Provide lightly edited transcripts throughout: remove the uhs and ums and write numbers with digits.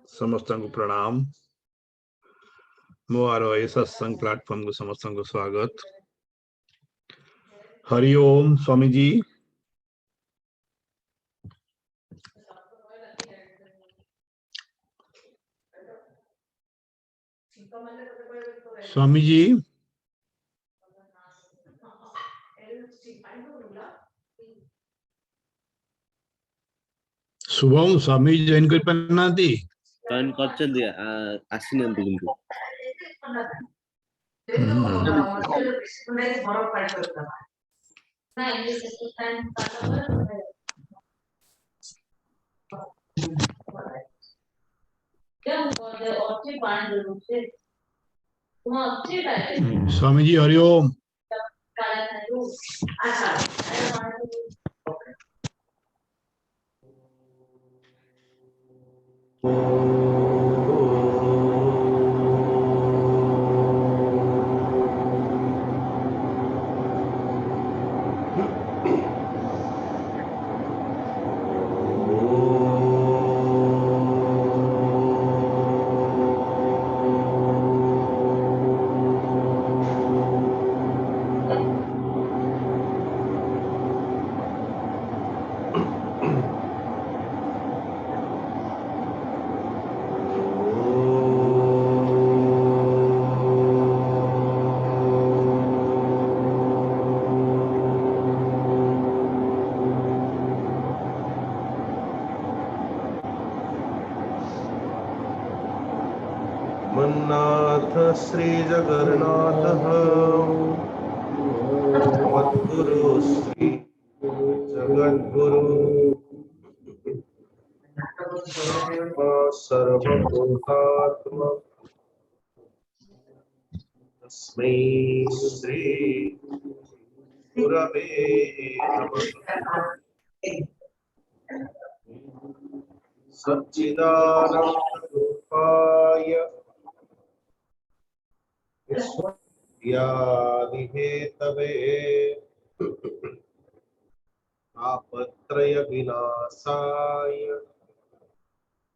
समस्त को प्रणाम। मोर सत्संग प्लेटफॉर्म को समस्त को स्वागत। हरि ओम स्वामी जी। स्वामी जी शुभम स्वामी जॉइन कर पाना दी जॉइन करछन आसिनंती किंतु स्वामी जी हरि ओम। मन्नाथ श्री जगन्नाथ मद्गुरु श्री जगद्गुरु सर्वभूतात्मा तस्मै श्री गुरवे नमः। सच्चिदानंद रूपाय विद्याधिहेतवे तापत्रय विनाशाय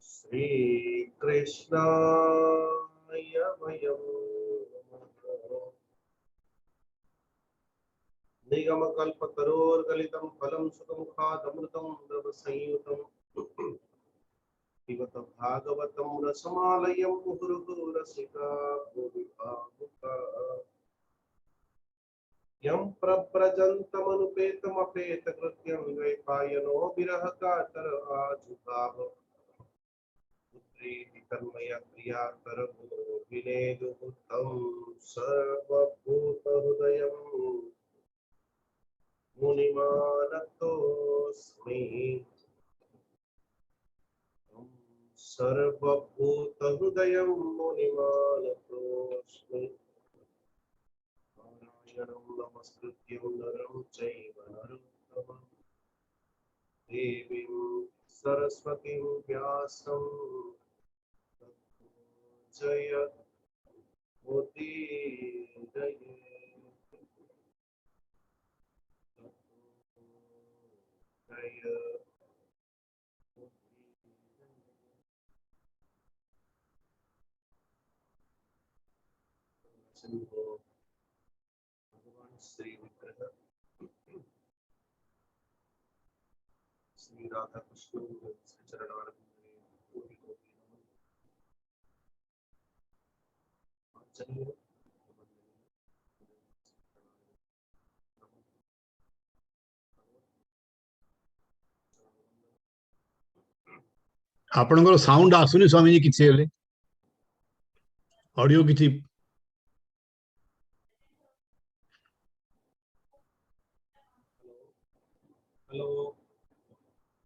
श्रीकृष्णाय वयं नमः। निगमकल्पतरोर्गलितं फलं सुखमुखादमृतं द्रवसंयुतं पिबत भागवतं रसमालयं मुहुर्मुहुः रसिका भुविभावुका यं प्रव्रजन्तमनुपेतमपेतकृत्यं द्वैपायनो विरहकातर आजुभाव पुत्रेति तन्मया प्रियातरभो विनेदुतं सर्वभूतहृदयं मुनिमानतोऽस्मि। सर्वभूतहृदयं मुनिमानतोऽस्मि। नारायणं नमस्कृत्य नरं चैव नरोत्तमं देवीं सरस्वतीं व्यासं ततो जयमुदीरये। भगवान श्री विग्रह श्री राधा कृष्ण श्री चरणारविंद कोटि कोटि नमन। चलिए आपनकर साउंड आसुनी स्वामी जी किछि हेले ऑडियो किछि हेलो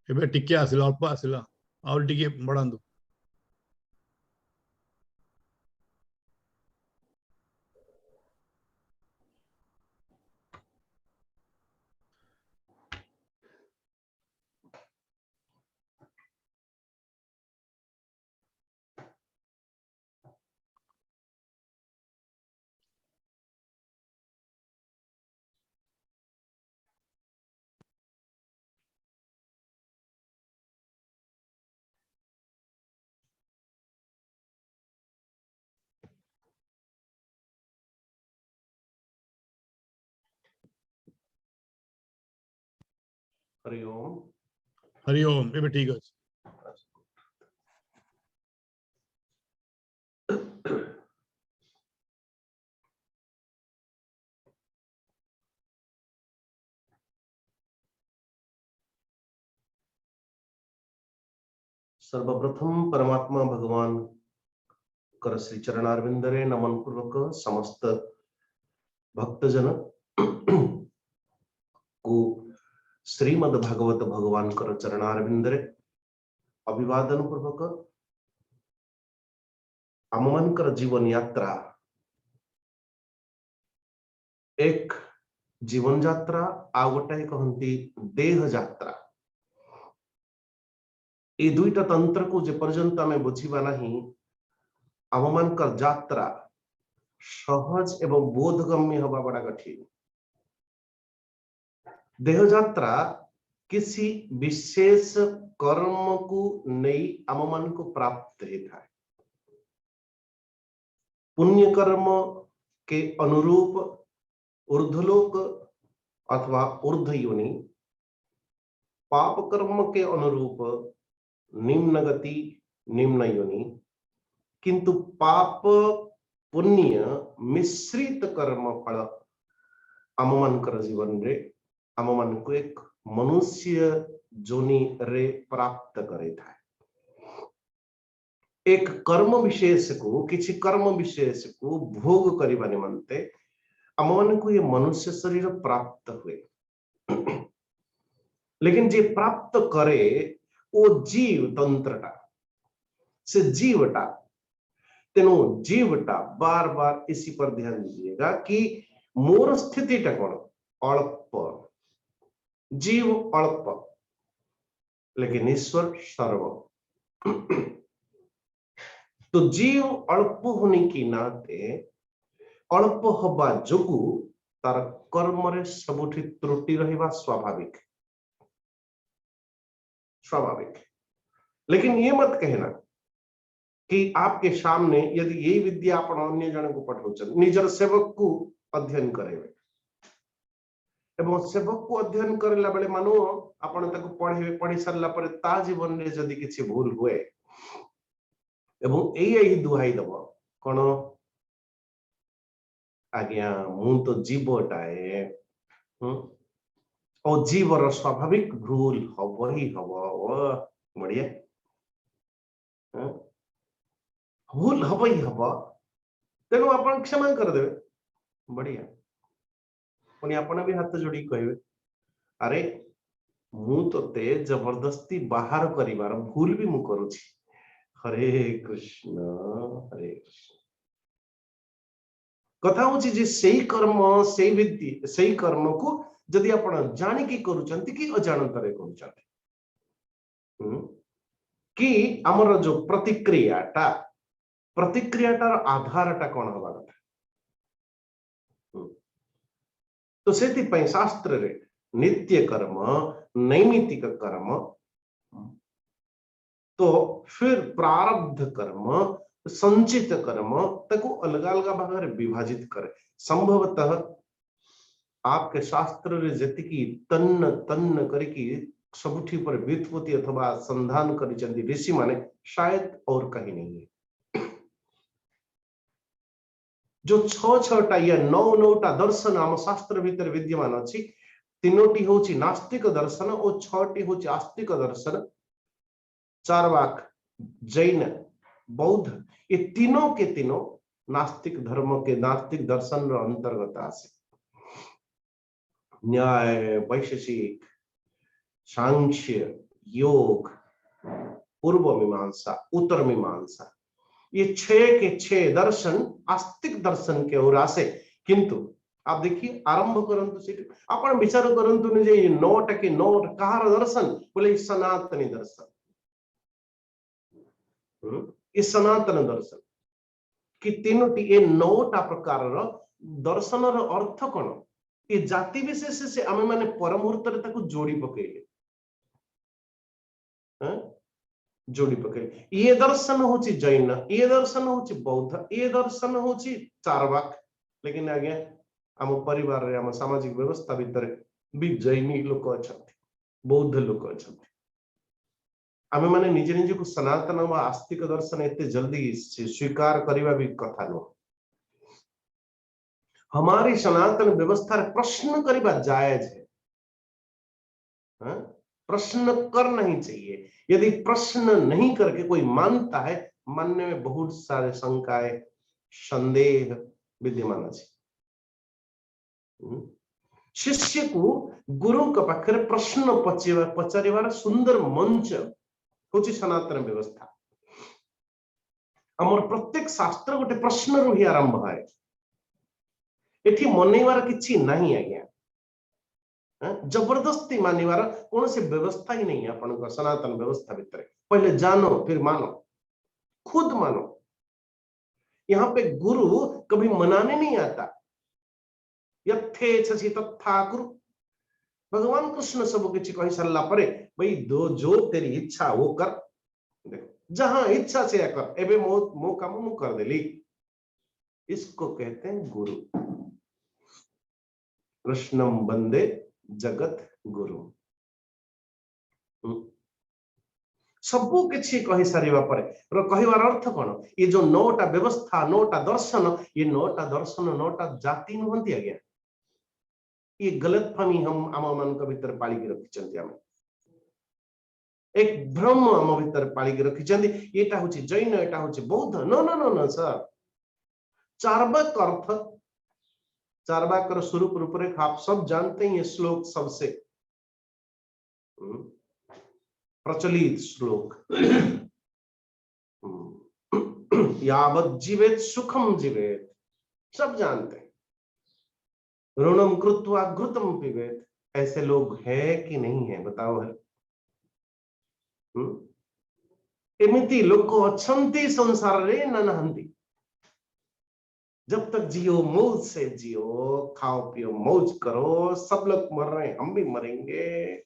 एबे टिके आसिला अल्प आसिला और टिके बढ़ांदु। हरि ओम। हरि ओम एबे ठीक अछि। सर्वप्रथम परमात्मा भगवान कर श्री चरणारविंदरे नमन पूर्वक समस्त भक्तजन को श्रीमद् भागवत भगवान कर चरणारविंदरे अभिवादन पूर्वक आमମାନଙ୍କର जीवन यात्रा एक जीवन यात्रा आ गोटाए कहती देह यात्रा ये दुईटा तंत्र को जे पर्यंत आम बुझा ना आमମାନଙ୍କର यात्रा सहज एवं बोधगम्य हवा बड़ा कठिन। देह यात्रा किसी विशेष कर्म को नहीं आम मान को प्राप्त होता है। पुण्य कर्म के अनुरूप ऊर्ध्वलोक अथवा ऊर्ध्व योनि, पाप कर्म के अनुरूप निम्न गति निम्न योनि, किंतु पाप पुण्य मिश्रित कर्म फल आम मानकर जीवन रे आम मान को एक मनुष्य जोनि रे प्राप्त करे था। एक कर्म विशेष को किसी कर्म विशेष को भोग करने निमंते आम मान को ये मनुष्य शरीर प्राप्त हुए। लेकिन जे प्राप्त करे वो जीव तंत्रटा से जीवटा, तेणु जीवटा बार बार इसी पर ध्यान दीजिएगा कि मोर स्थितिटा कौन अल्प, जीव अल्प लेकिन ईश्वर सर्व। तो जीव अल्प होने की नाते अल्प हवा जोगु तार कर्म रे सबुठी त्रुटि रहिबा स्वाभाविक स्वाभाविक। लेकिन ये मत कहना कि आपके सामने यदि यही विद्या आपण अन्य जन को पठाउछन निजर सेवक को अध्ययन करेबे एवं सेवक को अध्ययन करला बेले मानो आपण ताको पढेबे, पढी सरला पर ता जीवन रे जदि किछि भूल हुए एवं यही दुहाई दब कौन आज्ञा मु तो जीवटाए और जीवर स्वाभाविक भूल हम ही हम बढ़िया भूल हम ही हम तेणु आप क्षमा करदे बढ़िया। पुणी आपण भी हाथ जोड़ी कहे अरे मु ते जबरदस्ती बाहर करिवार भूल भी मु करूची। हरे कृष्ण हरे कृष्ण। कथा होची जे सेही कर्म सेही विधि सेही कर्म को जदि आपण जानि की करूचंती कि अजाणतरे करूचंती कि हमर जो प्रतिक्रियाटार आधारटा कौन हवा कथा। तो सेति पई शास्त्र रे नित्य कर्म नैमित्तिक कर्म तो फिर प्रारब्ध कर्म संचित कर्म ताको अलग अलग भाग रे विभाजित करे। संभवतः आपके शास्त्र रे जतिकी तन्न तन्न करके सबुठी पर व्युत्पत्ति अथवा संधान करिचंदी ऋषि माने शायद और कहीं नहीं है। जो छटा या नौटा दर्शन आम शास्त्र भीतर विद्यमान अच्छी तीनोटी होची नास्तिक दर्शन और छटी होची आस्तिक दर्शन, चारवाक जैन बौद्ध ये तीनों के तीनों नास्तिक धर्म के नास्तिक दर्शन अंतर्गत आसे। न्याय वैशेषिक सांख्य योग पूर्व मीमांसा उत्तर मीमांसा ये 6 के 6 दर्शन आस्तिक दर्शन के ओर आसे। किंतु आप देखिए आरंभ करंतु से आपण विचार करंतु ने जे 9टा के 9 कहार दर्शन बोले सनातनी दर्शन ये सनातन दर्शन कि तीनोटी ये 9टा प्रकार दर्शन अर्थ कौन ये जाति विशेष से आम मैंने परमुहूर्त ताको जोड़ी पकेले जोड़ी पकेले। ये दर्शन होची जैन, ये दर्शन होची बौद्ध, ये दर्शन होची चारवाक। लेकिन आगे आम परिवार रे आम सामाजिक व्यवस्था भीतर भी जैनी लोक अच्छा बौद्ध लोक अच्छा आमे माने निजे निजे को सनातन व आस्तिक दर्शन एते जल्दी स्वीकार करवा भी कथा नो हमारी सनातन व्यवस्था प्रश्न करवा जायज है। हाँ? प्रश्न करना ही चाहिए। यदि प्रश्न नहीं करके कोई मानता है मानने में बहुत सारे शंकाएं संदेह विद्यमान अच्छे। शिष्य को गुरु का पाखरे प्रश्न पचारिवार सुंदर मंच होची सनातन व्यवस्था। हमर प्रत्येक शास्त्र गोटे प्रश्न रु ही आरंभ है। एठी मनैवार किछि नहीं आज्ञा जबरदस्ती मानिवार कौन सी व्यवस्था ही नहीं है। अपन सनातन व्यवस्था भीतर पहले जानो फिर मानो, खुद मानो। यहाँ पे गुरु कभी मनाने नहीं आता। यथेच्छसि तथा कुरु। भगवान कृष्ण सब किछि कहि सारला परे भाई दो जो तेरी इच्छा वो कर। देखो जहां इच्छा से कर एबे मो काम मु कर देली। इसको कहते हैं गुरु। कृष्णम वंदे जगत गुरु। सबू किछि कहि सारिबा परे कहिवार अर्थ कोन ये जो 9टा व्यवस्था 9टा दर्शन ये 9टा दर्शन 9टा जाति नुहंती आज्ञा। ये गलतफहमी हम आम मान भीतर पालिकी रखिचंती। आम एक भ्रम आम भीतर पालिकी रखिचंती। एटा होची जैन एटा होची बौद्ध। No no no no sir. Charvaka अर्थ चार्वाक स्वरूप रूपरेखा आप सब जानते हैं। ये श्लोक सबसे प्रचलित श्लोक। यावत् जीवेत सुखम जीवेत सब जानते हैं। ऋणम कृत्वा घृतम पिबेत। ऐसे लोग हैं कि नहीं है बताओ है। एमिति लोक अच्छंती संसार रे ननहंती। जब तक जियो मौज से जियो, खाओ पियो मौज करो। सब लोग मर रहे हैं हम भी मरेंगे।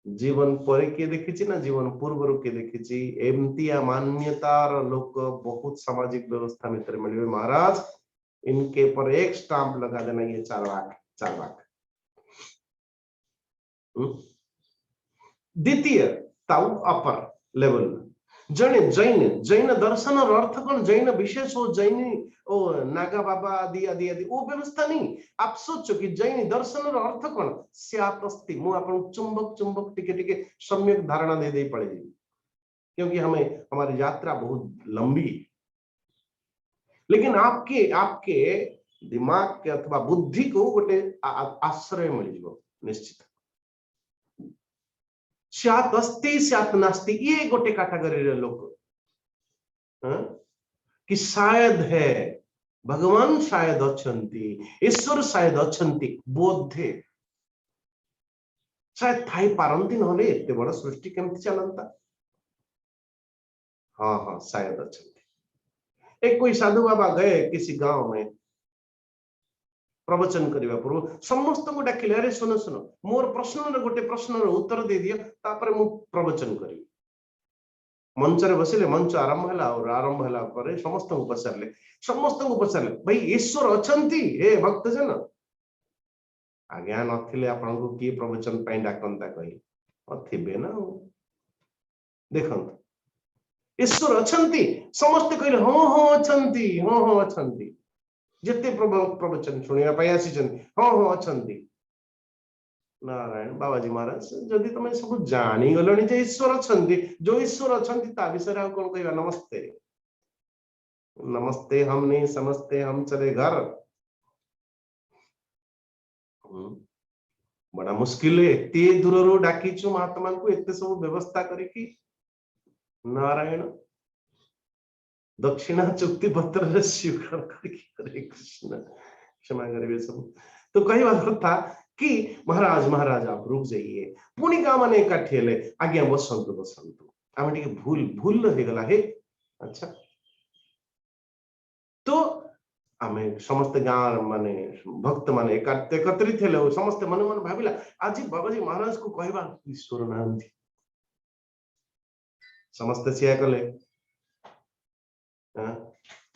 जीवन पर के देखी ना जीवन पूर्व के देखी एमती मान्यतार लोक बहुत सामाजिक व्यवस्था भीतर मिले। महाराज इनके पर एक स्टाम्प लगा देना ये चार्वाक। द्वितीय ताऊ अपर लेवल जैन जैन दर्शन और अर्थ कौन जैन विशेष हो जैन ओ नागा बाबा आदि आदि आदि वो व्यवस्था नहीं। आप सोचो कि जैन दर्शन और अर्थ कौन स्यात् अस्ति। मु आपन चुंबक चुंबक टिके टिके सम्यक धारणा दे पड़ेगी क्योंकि हमें हमारी यात्रा बहुत लंबी। लेकिन आपके दिमाग के अथवा बुद्धि को गोटे आश्रय मिल जाओ निश्चित। स्यात् अस्ति स्यात् नास्ति ये गोटे कैटेगरी रे लोक कि शायद है भगवान शायद अच्छंती ईश्वर शायद अच्छंती बोधे शायद थाई पारंती नहले एते बड़ सृष्टि केमती चलंता। हाँ हाँ शायद अच्छंती। एक कोई साधु बाबा गए किसी गांव में प्रवचन करने पूर्व समस्त को डाकिले अरे सुनो सुनो मोर प्रश्न गोटे प्रश्न उत्तर दे दियो तापर मु प्रवचन करी। मंच रे बसिले मंच आरंभ होला और आरंभ होला परे समस्त को पचारले भाई ईश्वर अछंती हे भक्त जन। आज्ञा नथिले आपन को की प्रवचन पई डाकंता कहि अथिबे ना। देखंत ईश्वर अछंती समस्त कहले हां हां अछंती हां हां अछंती। जिते प्रवचन शुणिया पाई आसीचंती हां हां अछंती। नारायण बाबाजी महाराज जदि तुम सब जानी गलणी जे ईश्वर अछंती जो ईश्वर अछंती ता विषय आ कोन कहबा। नमस्ते नमस्ते हम नहीं समझते हम चले घर। बड़ा मुश्किल है एते दूर रो डाकीचु महात्मा को एते सब व्यवस्था करिकी। नारायण दक्षिणा चुक्ति पत्र स्वीकार करके हरे कृष्ण क्षमा करिए सब। तो कई बार था कि महाराज महाराज आप रुक जाइए पुणी का माने काठेले आज्ञा बसंतु बसंतु आम टिके भूल हो गला हे। अच्छा तो आमे समस्त गाँव माने भक्त माने एकत्रित हेले समस्त मन मन भाविला आज बाबाजी महाराज को कहबा ईश्वर नांती समस्त सिया कले।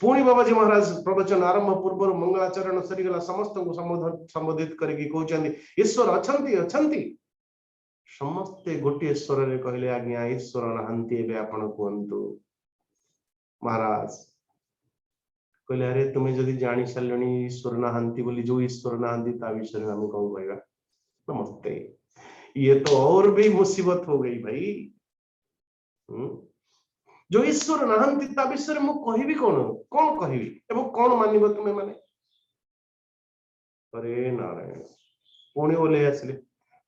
पुणी बाबाजी महाराज प्रवचन आरंभ पूर्व मंगलाचरण सरीगला समस्त को संबोधित करके कहते ईश्वर अछंती अछंती समस्ते गोटे स्वर रे कहले आज्ञा ईश्वर नहांती एबे आपण कहंतु महाराज कहले अरे तुम्हें जदि जानी सारणी ईश्वर नहांती बोली जो ईश्वर नहांती ता विषय में हमें कौन कहगा नमस्ते ये तो और भी मुसीबत हो गई भाई जो ईश्वर नहांती ता विषय मु कहबी कौन कहबी एवं कौन मानिब तुम्हें माने अरे नारायण पुणी बोले आसले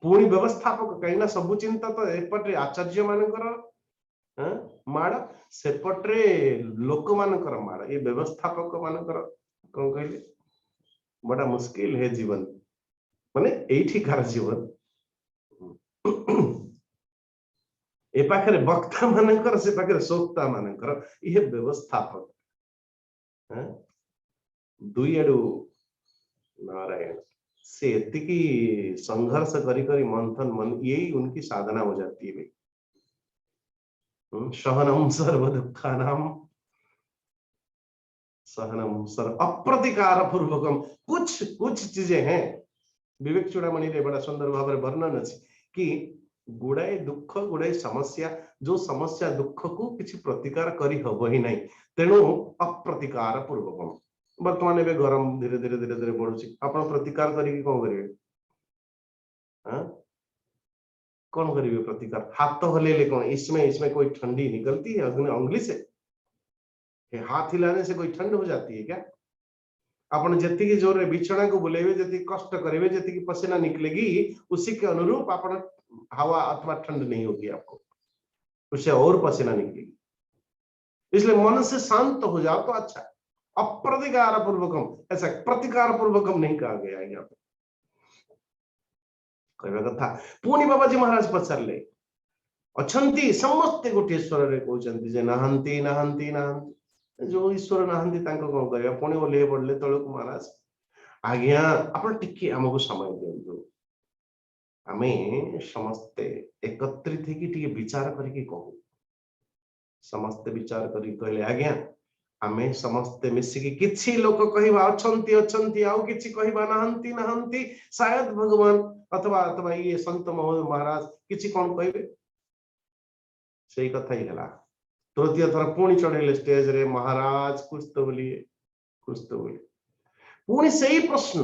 पुणी व्यवस्थापक कहीं सब चिंता तो एपटे आचार्य मानकर माड़ सेपटे लोक मानकर माड़ ये व्यवस्थापक मानकर कौन कहले बड़ा मुश्किल है जीवन माने एठिकार जीवन ए पाखे वक्ता मानकर से पाखे सोक्ता मानकर ये व्यवस्थापक दुई आडू नारायण से एतिकी संघर्ष करी करी मंथन मन यही उनकी साधना हो जाती है भाई सहनम सर्व दुखानाम सहनम सर्व अप्रतिकार पूर्वकम कुछ चीजें हैं विवेक चूड़ामणि रे बड़ा सुंदर भाव में वर्णन अच्छी कि गुड़ाए दुख गुड़ाए समस्या जो समस्या दुख को किसी प्रतिकार करी हब ही नहीं तेणु अप्रतिकार पूर्वकम वर्तमान एवं गरम धीरे धीरे धीरे धीरे बढ़ुची आप प्रतिकार करके कौन करेंगे कौन करेंगे प्रतिकार हाथ हलेले कौन इसमें कोई ठंडी निकलती है अंगुली से हाथ हिलाने से कोई ठंड हो जाती है क्या आपन जति जोर रे बिछड़ा को बुलेबे जति कष्ट करेबे जति की पसीना निकलेगी उसी के अनुरूप आपन हवा अथवा ठंड नहीं होगी आपको उससे और पसीना निकलेगी इसलिए मन से शांत हो जाओ तो अच्छा अप्रतिकार पूर्वकम ऐसा प्रतिकार पूर्वकम नहीं कहा गया यहाँ पे कहवा कथा पुणी बाबाजी महाराज पचारे अछंती समस्ते गोटे स्वर रे कहउचंती जे नहांती नहांती नहांती जो ईश्वर नहांती तांको कोन करया पुणी ओले पड़ले तळक महाराज आज्ञा आपण टिके हमको समय दियंतु आमे समस्ते एकत्रित हेकी टिके विचार करके कहू समस्ते विचार करी कहले आज्ञा आमे समस्ते मिसिकी किछि लोक कहिबा अछंती अछंती आउ किछि कहिबा नहांती नहांती शायद भगवान अथवा अथवा ये संत महोदय महाराज किछि कोन कहबे सही कथा ही हला तृतीय थर पुणी चढ़ेले स्टेज रे महाराज कुछ तो बोलिए पुणी सही प्रश्न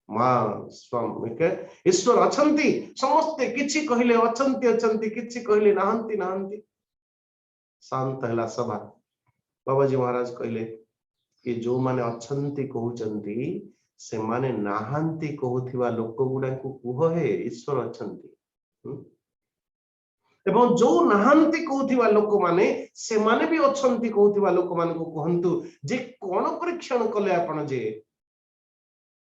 मां स्वामी के ईश्वर अछंती समस्ते किछि कहले अछंती अछंती किछि कहले नहांती नहांती शांत हला सभा बाबाजी महाराज कहले कि जो माने अछंती कहउचंती से माने नहांती कहउथिबा लोक गुडा को कुह है ईश्वर अछंती एवं जो नहांती कहउथिबा लोक माने से माने भी अछंती कहउथिबा लोक मान को कहंतु जे कोन परीक्षण कले आपण जे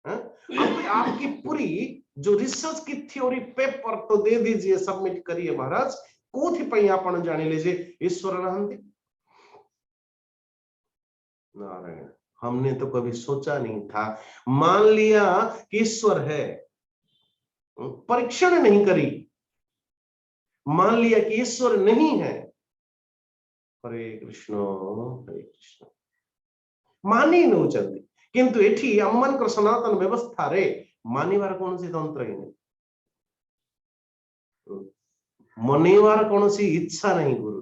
आपकी पूरी जो रिसर्च की थ्योरी पेपर तो दे दीजिए सबमिट करिए महाराज कोथि पई आपण जानिले जे ईश्वर नहांती नारायण हमने तो कभी सोचा नहीं था मान लिया कि ईश्वर है परीक्षण नहीं करी मान लिया कि ईश्वर नहीं है हरे कृष्ण मानी न चलती किंतु एठी अम्मन कर सनातन व्यवस्था रे मानिवार कौन सी तंत्र ही नहीं मनेवार कौन सी इच्छा नहीं गुरु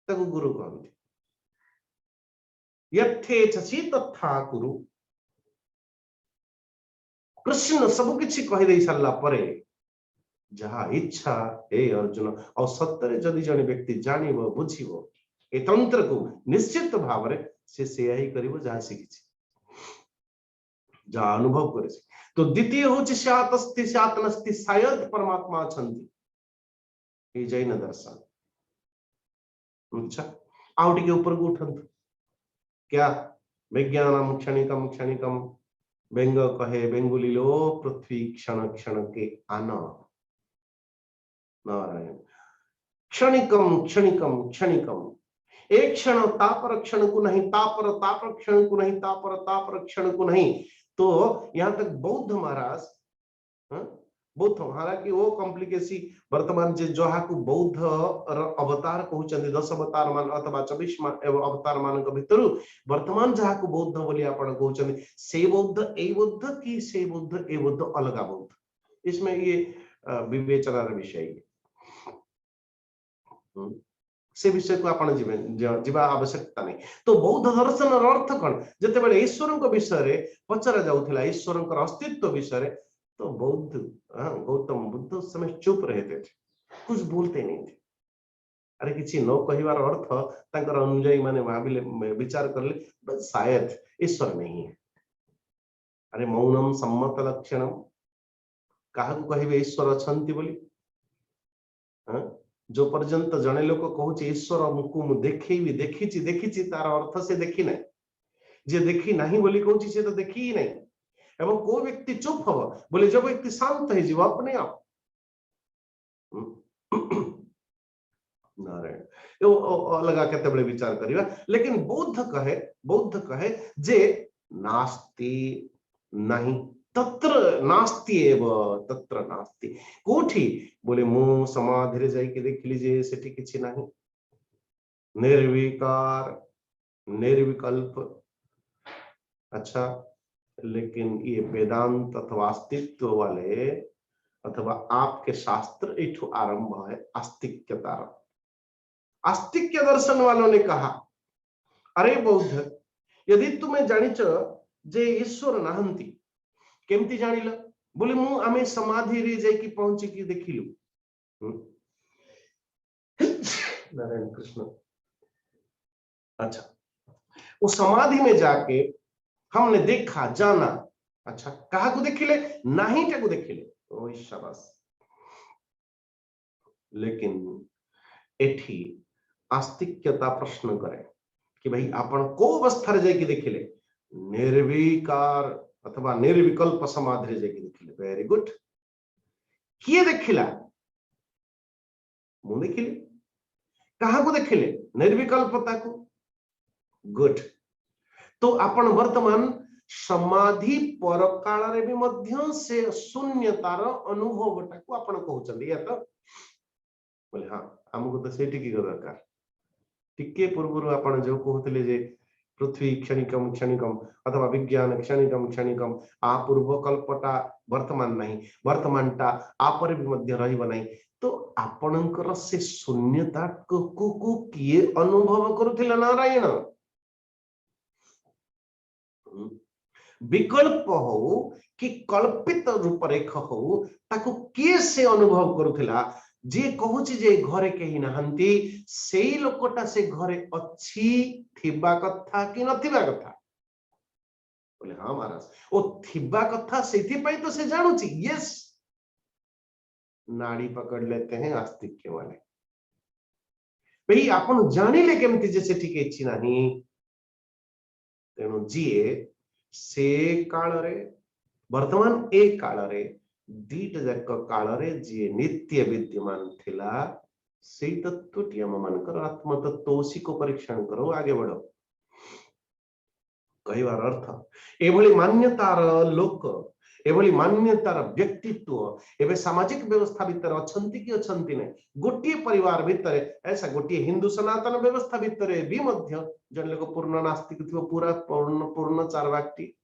ताको गुरु कहते यथेच्छसी तथा कुरु कृष्ण सब किछि कहि दे सारला परे जहा इच्छा हे अर्जुन और सत्य जदि जने व्यक्ति जानिबो बुझिबो ए तंत्र को निश्चित भाव रे से सेयाही करिवो जहा सिखिछि जहा अनुभव करे तो द्वितीय होछि स्यात् अस्ति स्यात् नस्ति शायद परमात्मा अछंती ए जैन दर्शन अच्छा आउट के ऊपर को उठंतु क्या विज्ञानम क्षणिकम क्षणिकम व्यंग कहे व्यंगुलिलो पृथ्वी क्षण क्षण के आन नारायण क्षणिकम क्षणिकम क्षणिकम एक क्षण तापर क्षण को नहीं तापर क्षण को नहीं तापर क्षण को नहीं तो यहां तक बौद्ध महाराज बौद्ध हालांकि वो कॉम्प्लिकेसी वर्तमान जे जहा को बौद्ध अवतार कहउचंदी 10 अवतार मान अथवा 24 अवतार मान भितरु वर्तमान जहा को बौद्ध बोली आपण कहउचंदी से बौद्ध ए बौद्ध की से बौद्ध ए बौद्ध अलग बौद्ध, इसमें ये विवेचनार विषय है। से विषय को आपण जीवा आवश्यकता नहीं। तो बौद्ध दर्शन अर्थ कौन जते बेले ईश्वर को विषय रे पचरा जाउथिला ईश्वर को अस्तित्व विषय रे, तो बौद्ध गौतम बुद्ध उस समय चुप रहते थे, कुछ बोलते नहीं थे। अरे किसी न कहिवार अर्थ तांकर अनुयायी माने भाबिले विचार करले शायद ईश्वर नहीं है। अरे मौनम सम्मत लक्षणम काहू कहिबे ईश्वर अछंती बोली, जो पर्यंत जने लोक कहूचे ईश्वर को मु देखिबी देखिची देखिची तार अर्थ से देखी नहीं, जे देखी नहीं बोली कहूची से तो देखी ही नहीं। एवं को व्यक्ति चुप हो बोले जो व्यक्ति शांत है जीव अपने आप नारायण अलग केते बेले विचार करिवा। लेकिन बौद्ध कहे जे नास्ति नहीं तत्र नास्ति एव तत्र नास्ति कोठी बोले मु समाधि रे जाई के देखली जे सेठी किछि नाही, निर्विकार निर्विकल्प। अच्छा, लेकिन ये वेदांत अथवा अस्तित्व वाले अथवा आपके शास्त्र इठु आरंभ है आस्तिक्यतार। आस्तिक्य दर्शन वालों ने कहा अरे बौद्ध यदि तुम्हें जानिच जे ईश्वर नाहंती केमती जानिल बोले मु आमे समाधि रे जाई की पहुंची की देखिलु। नारायण कृष्ण। अच्छा, वो समाधि में जाके हमने देखा जाना। अच्छा, कहा को देखिले नहीं टा को देखिले ओ शाबाश। लेकिन एठी आस्तिक्यता प्रश्न करे कि भाई आपण को अवस्था रे जाई की देखिले, निर्विकार अथवा निर्विकल्प समाधि रे जाई की देखिले। Very good. किए देखिला मु देखिले, कहा को देखिले निर्विकल्पता को। गुड। तो आपण वर्तमान समाधि पर काल रे भी मध्य से शून्यतार अनुभवटा को आपण कहउचंदी या तो बोले हां हमको तो सेठी की दरकार। टिके पूर्व आपण जो कहउतले जे पृथ्वी क्षणिकम क्षणिकम अथवा विज्ञान क्षणिकम क्षणिकम आ पूर्व कल्पटा वर्तमान नहीं, वर्तमानटा आपर भी मध्य रहिब नहीं। तो आपणकर से शून्यता को किए अनुभव करुथिला नारायण। विकल्प हो कि कल्पित रूपरेख हो ताको किए से अनुभव करुथिला। जे कहूची जे घरे कहीं नहंती सेई लोकटा से घरे अच्छी थिबा कथा कि नथिबा कथा बोले हाँ महाराज ओ थिबा कथा सेथि पई तो से जानुची। यस, नाड़ी पकड़ लेते हैं आस्तिक्य वाले। भाई आपण जानिले केमती जे सेठी के इच्छी नहीं। तेणु जीए से काल रे वर्तमान ए काल रे दीट जाक काल रे जी नित्य विद्यमान थिला से तत्वटी हम मानकर आत्म तत्वसी को परीक्षण करो आगे बढ़ो। कहिवार अर्थ एभली मान्यतार लोक एभली मान्यतार व्यक्तित्व एवं सामाजिक व्यवस्था भीतर अछंती कि अछंती नहीं। गोटे परिवार भीतर ऐसा गोटे हिंदू सनातन व्यवस्था भीतर भी मध्य जन लोग पूर्ण नास्तिक थिबो पूरा पूर्ण चारवाक्टी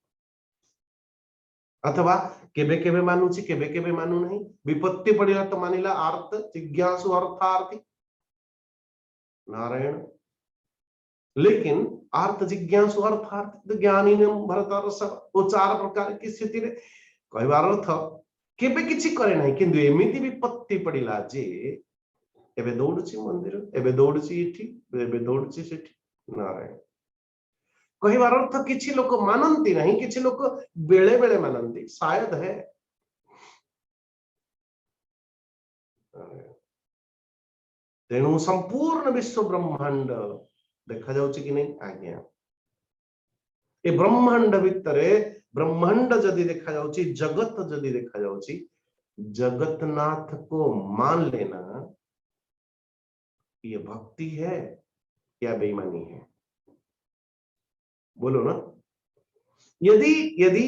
अथवा केबे केबे मानुची केबे केबे मानु नहीं। विपत्ति पड़िला तो मानिला अर्थ जिज्ञासु अर्थार्थी नारायण। लेकिन अर्थ जिज्ञासु अर्थार्थी ज्ञानी भरतर वो चार प्रकार की स्थिति रे कहबार अर्थ केबे किछि करे नहीं किंतु एमिति विपत्ति पड़िला जे एबे दौड़ुची मंदिर एबे दौड़ुची इठी एबे दौड़ुची सेठी नारायण। कहबार अर्थ किछि लोक मानंती नहीं किछि लोक बेले बेले मानंती शायद है। तेणु संपूर्ण विश्व ब्रह्मांड देखा जाउची कि नहीं आज्ञा। ए ब्रह्मांड भितरे ब्रह्मांड जदि देखा जाउची जगत जदि देखा जाउची जगतनाथ को मान लेना ये भक्ति है या बेईमानी है बोलो ना। यदि यदि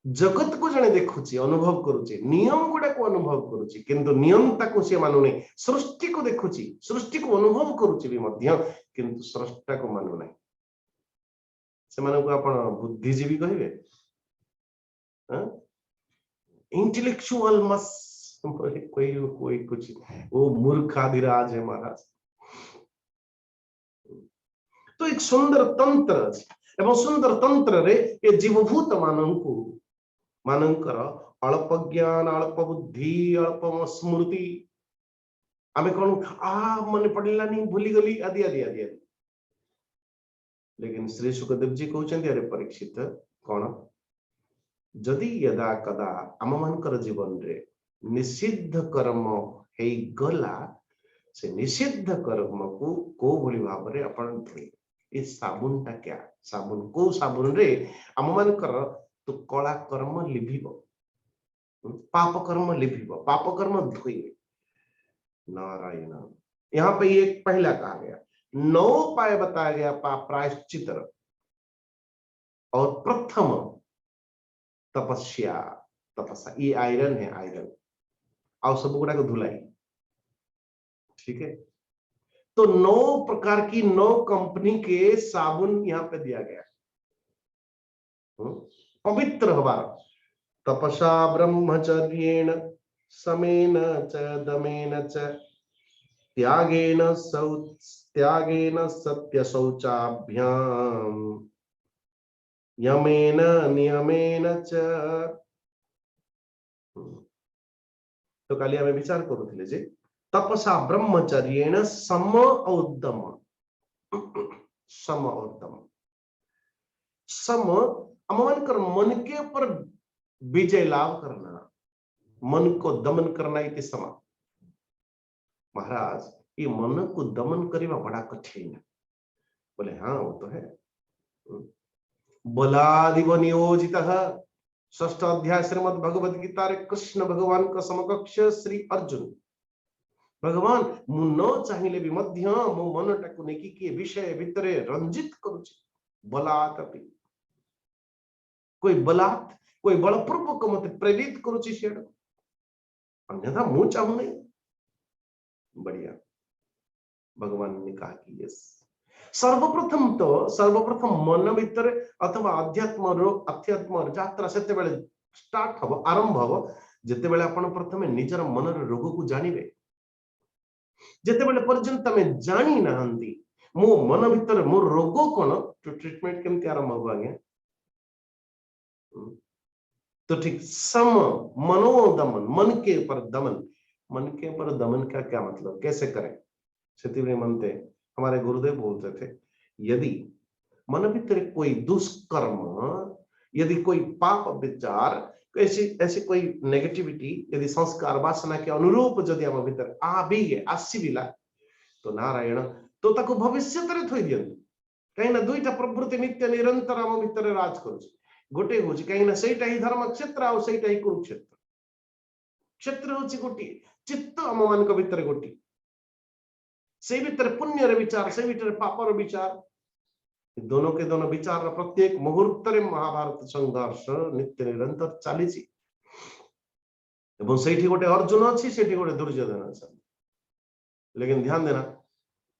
जगत को जने देखुची अनुभव करुची नियम गुडा को अनुभव करुची किंतु नियमता को से मानु नहीं सृष्टि को देखुची सृष्टि को अनुभव करुची भी मध्य किंतु सृष्टा को मानु नहीं से मानु को आपण बुद्धिजीवी कहिबे इंटेलेक्चुअल मस कोई कुछ वो मूर्खाधिराज है महाराज। तो एक सुंदर तंत्र एवं सुंदर तंत्र रे ये जीवभूत मानकर अल्प ज्ञान अल्प बुद्धि अल्प स्मृति आमे कौन मन पड़ला नहीं भूली गली आदि आदि आदि आदि लेकिन श्री सुखदेव जी कहते अरे परीक्षित कौन जदि यदा कदा आम मानकर जीवन रे निषिद्ध कर्म हे गला से निषिद्ध कर्म को भली भाव रे अपन धोई ये साबुन टा क्या साबुन को साबुन रे आम मानकर तो कला कर्म लिभिब पाप कर्म लिभिब पाप कर्म धोइबे नारायण। यहाँ पे ये पहला कहा गया 9 उपाय बताया गया पाप प्रायश्चित और प्रथम तपस्या तपस्या ये आयरन है आयरन और सब गुड़ा को धुलाई ठीक है। तो 9 प्रकार की 9 कंपनी के साबुन यहाँ पे दिया गया पवित्र हमारा तपसा ब्रह्मचर्येण समेन च दमेन च त्यागेन सत्य शौचाभ्याम यमेन नियमेन च। तो काली आमे विचार करूथिले जे तपसा ब्रह्मचर्येण सम औद्दम सम औद्दम सम अमनकर मन के ऊपर विजय लाभ करना मन को दमन करना इति सम। महाराज ये मन को दमन करना बड़ा कठिन है बोले हाँ वो तो है। बलादिव नियोजितः 6ठ अध्याय श्रीमद् भगवद गीता रे कृष्ण भगवान का समकक्ष श्री अर्जुन भगवान मु न चाहिए भी मध्य मो मन टाकु नेकी के विषय भितरे रंजित करूची बलात् अपि कोई बलात् कोई बलपूर्वक मते प्रेरित करूची सेड अन्यथा मु चाहू नहीं। बढ़िया भगवान ने कहा कि यस सर्वप्रथम मन भितर अथवा अध्यात्म यात्रा सेते बेले स्टार्ट हबो आरंभ हबो जेते बेले आपण प्रथमे निजर मनर रोग को जानिबे जेते बेले पर्यंत में जानी नाहंती मो मन भितर मो रोग कोन तो ट्रीटमेंट केमती आरंभ हबो आगे तो ठीक सम मनोदमन मन के ऊपर दमन का क्या मतलब कैसे करें सतीवे मनते हमारे गुरुदेव बोलते थे यदि मन भीतर कोई दुष्कर्म यदि कोई पाप विचार ऐसी कोई नेगेटिविटी यदि संस्कार वासना के अनुरूप यदि आम भीतर आसीला तो नारायण तो ताको भविष्य तरे थोई दियंतु कहीं दुईटा प्रवृत्ति नित्य निरंतर आम भीतर राज करुछि गोटे होछि कहीं सेटा ही धर्म क्षेत्र आ सेटा ही कुरुक्षेत्र क्षेत्र होछि गोटी चित्त आम मानक भीतर गोटी से भीतर पुण्य रे विचार से भीतर पापर विचार दोनों के दोनों विचार प्रत्येक मुहूर्त रे महाभारत संघर्ष नित्य निरंतर चली से गोटे अर्जुन अच्छी से गोटे दुर्योधन अच्छा लेकिन ध्यान देना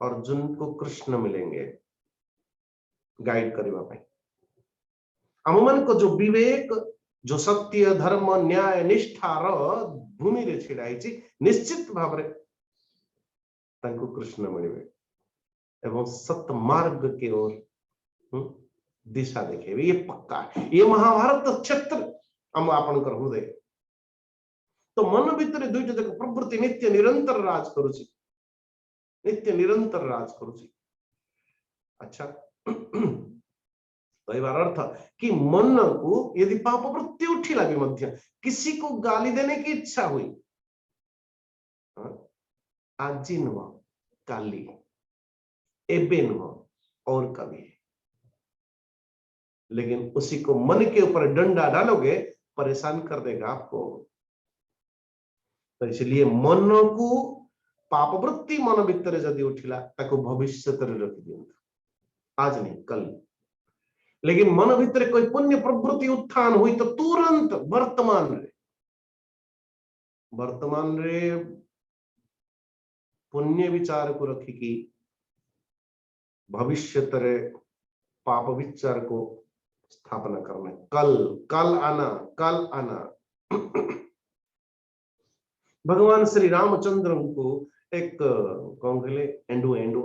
अर्जुन को कृष्ण मिलेंगे गाइड करने आम मान को जो विवेक जो सत्य धर्म न्याय निष्ठार भूमि रे छिड़ाई निश्चित भाव तांको कृष्ण मिलवे एवं सत मार्ग के ओर दिशा देखेबे ये पक्का ये महाभारत क्षेत्र हम आपनकर हृदय तो मन भीतर दुईटा जक प्रवृत्ति नित्य निरंतर राज करुछि नित्य निरंतर राज करुछि। अच्छा कहबार अर्थ कि मन को यदि पाप वृत्ति उठिला भी मध्य किसी को गाली देने की इच्छा हुई आज नुह काली एबे नुह और कभी लेकिन उसी को मन के ऊपर डंडा डालोगे परेशान कर देगा आपको। तो इसलिए मन को पाप वृत्ति मन भीतर जदि उठिला ताको भविष्य तरे रखि दियंतु आज नहीं कल लेकिन मन भितर कोई पुण्य प्रवृत्ति उत्थान हुई तो तुरंत वर्तमान रे पुण्य विचार को रखिकी भविष्य रे पाप विचार को स्थापना करना। कल आना भगवान श्री रामचंद्र को एक कौन कहले एंडो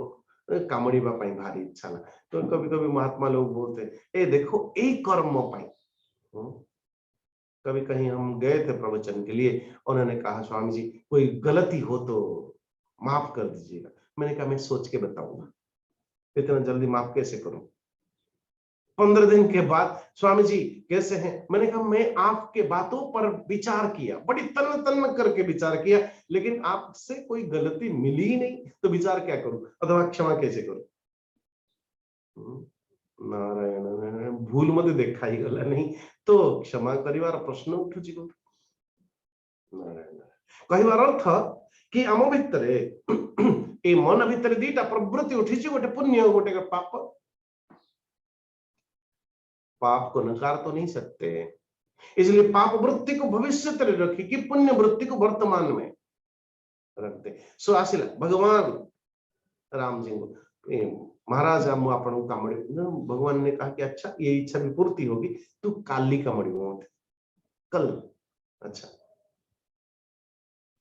कामड़ीबा भारी इच्छा ना। तो कभी कभी महात्मा लोग बोलते ए देखो ए कर्म पाई। कभी कहीं हम गए थे प्रवचन के लिए, उन्होंने कहा स्वामी जी कोई गलती हो तो माफ कर दीजिएगा। मैंने कहा मैं सोच के बताऊंगा, इतना जल्दी माफ कैसे करूं। 15 दिन के बाद स्वामी जी कैसे हैं? मैंने कहा मैं आपके बातों पर विचार किया, बड़ी तन्न करके विचार किया, लेकिन आपसे कोई गलती मिली ही नहीं, तो विचार क्या करूं अथवा क्षमा कैसे करूं? नारायण नारायण भूल मत देखा ही गला नहीं तो क्षमा करिवार प्रश्न उठुची को। नारायण कहिवार अर्थ कि आम भितरे ए मन भितरे दीटा प्रवृत्ति उठिची, गोटे पुण्य गोटे पाप। पाप को नकार तो नहीं सकते, इसलिए पाप वृत्ति को भविष्य तरे रखी कि पुण्य वृत्ति को वर्तमान में रखते। सो आसिला भगवान राम जी को महाराज हम आपन कामड़ी, भगवान ने कहा कि अच्छा ये इच्छा भी पूर्ति होगी, तू काली कामड़ी मत कल। अच्छा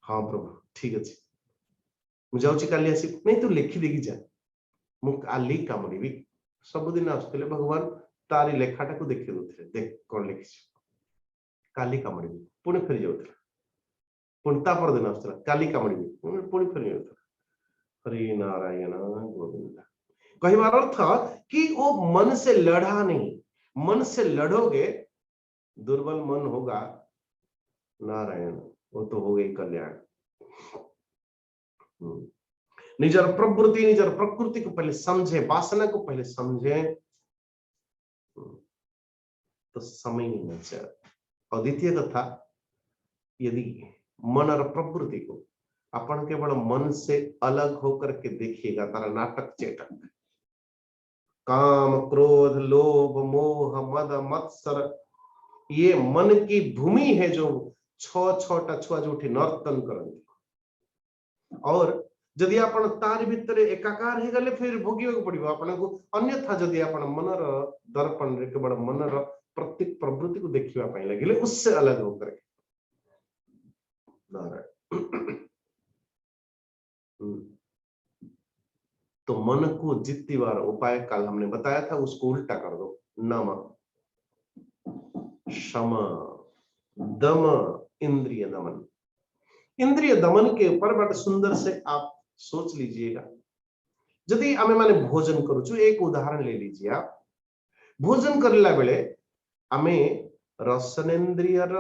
हाँ प्रभु ठीक अच्छे मुझे जाऊँ काली आसी नहीं तू लिखी देगी जा मु काली कामड़ी भी। सबुदिन आसुले भगवान तारी लेखाटा को देखी दौले, देख कौन लिखी काली कामड़ी पुणी फेरी जाऊला, पुणी तापर दिन आसला काली कामड़ी पुणी फेरी जाऊला। हरि नारायण गोविंद कहिबार अर्थ कि वो मन से लड़ा नहीं, मन से लड़ोगे दुर्बल मन होगा, नारायण वो तो हो गई कल्याण। निजर प्रवृत्ति निजर प्रकृति को पहले समझे, वासना को पहले समझे तो समय नहीं बचे। और द्वितीय कथा, यदि मन और प्रवृत्ति को अपन केवल मन से अलग होकर के देखिएगा, तारा नाटक चेटक काम क्रोध लोभ मोह मद मत्सर ये मन की भूमि है जो छोटा छुआ जो नर्तन करती। और जदि आपण तार भितर एकाकार हो गले फिर भोगिବାକୁ पड़िबो आपण को। अन्यथा जदि आपण मनर दर्पण रे केवल मनर प्रत्येक प्रवृत्ति को देखिबा पई लगिले उससे अलग होकर के तो मन को जितनी बार उपाय कल हमने बताया था उसको उल्टा कर दो। नम शम दम इंद्रिय दमन। इंद्रिय दमन के ऊपर बड़ा सुंदर से आप सोच लीजिएगा। यदि आमे माने भोजन करूछु, एक उदाहरण ले लीजिए आप। भोजन करला बेले आमे रसनेन्द्रियर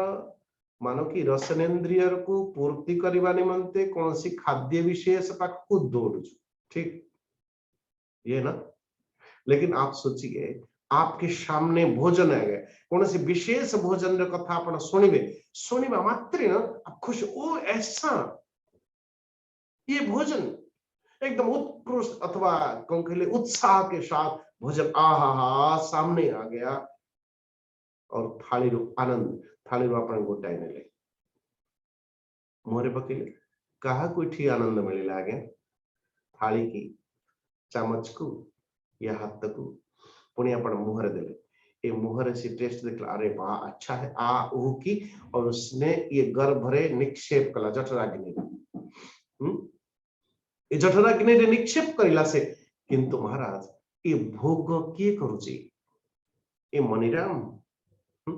मानो कि रसनेन्द्रिय को पूर्ति करने निमंते कौन सी खाद्य विशेष पाक को दौड़ुछु, ठीक ये ना। लेकिन आप सोचिए आपके सामने भोजन आ गए, कौन सी विशेष भोजन रे कथा आपण सुनिबा मात्र ना आप खुश, ओ ऐसा ये भोजन एकदम उत्कृष्ट अथवा कौन कहले उत्साह के साथ भोजन आहा सामने आ गया और थाली रो आनंद, थाली रो आपण गोटाई नेले मोरे पकेले कहा कोई ठी आनंद मिले लागे थाली की चामच को या हाथ को पुणी आपण मुहर देले, ये मुहर से टेस्ट देखला अरे वाह अच्छा है आ ऊ की, और उसने ये गर्भ रे निक्षेप कला जठराग्नि ये जठराग्नि रे निक्षेप करिला से। किंतु महाराज ये भोग किए करूची ये मणिराम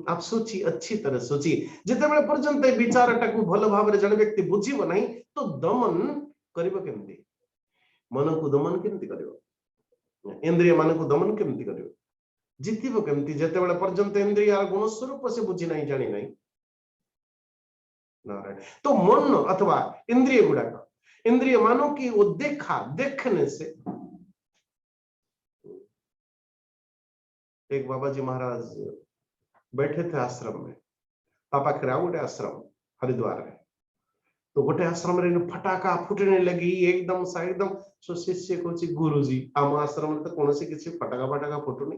आप सोची अच्छी तरह सोची। जिते बेले पर्यंत विचारटा को भल भाव रे जण व्यक्ति बुझिबो नहीं तो दमन करिबो केमती, मन को दमन केमती करिबो, इंद्रिय मन को दमन केमती करिबो, जितिबो केमती जते बेले पर्यंत इंद्रिय गुण स्वरूप से बुझी नहीं जानी नहीं। नारायण तो मन अथवा इंद्रिय गुड़ाक इंद्रिय मानो कि वो देखा, देखने से। एक बाबा जी महाराज बैठे थे आश्रम में, पापा खरा गोटे आश्रम हरिद्वार में, तो गोटे आश्रम रे फटाका फुटने लगी एकदम सा एकदम। सो शिष्य कहछि गुरुजी आम आश्रम तो कौन सी किसी फटाका फटाका फुटुनी।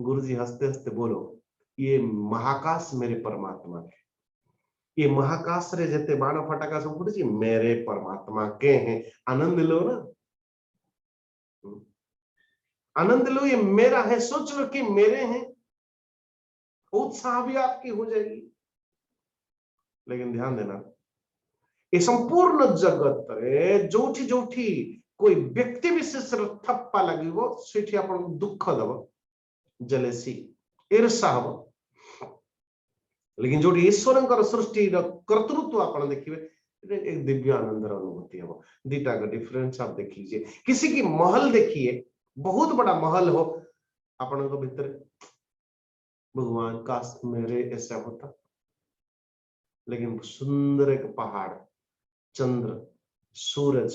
गुरुजी हंसते हंसते बोलो ये महाकाश मेरे परमात्मा के, ये महाकाश रे जेते बाण फटाका सब फुटुची मेरे परमात्मा के हैं। आनंद लो ना, आनंद लो, ये मेरा है, सोच लो कि मेरे हैं, उत्साह भी आपकी हो जाएगी। लेकिन ध्यान देना, ये संपूर्ण जगत रे जोठी जोठी कोई व्यक्ति विशेष थप्पा लगे सेठी आपण दुख दब, जलेसी, ईर्षा हम। लेकिन जो ईश्वर सृष्टि कर्तृत्व आप देखिए एक दिव्य आनंद अनुभूति हम। दीटा का डिफरेंस आप देख लीजिए। किसी की महल देखिए, बहुत बड़ा महल हो, अपन को भीतर भगवान काश मेरे ऐसा होता। लेकिन सुंदर एक पहाड़, चंद्र, सूरज,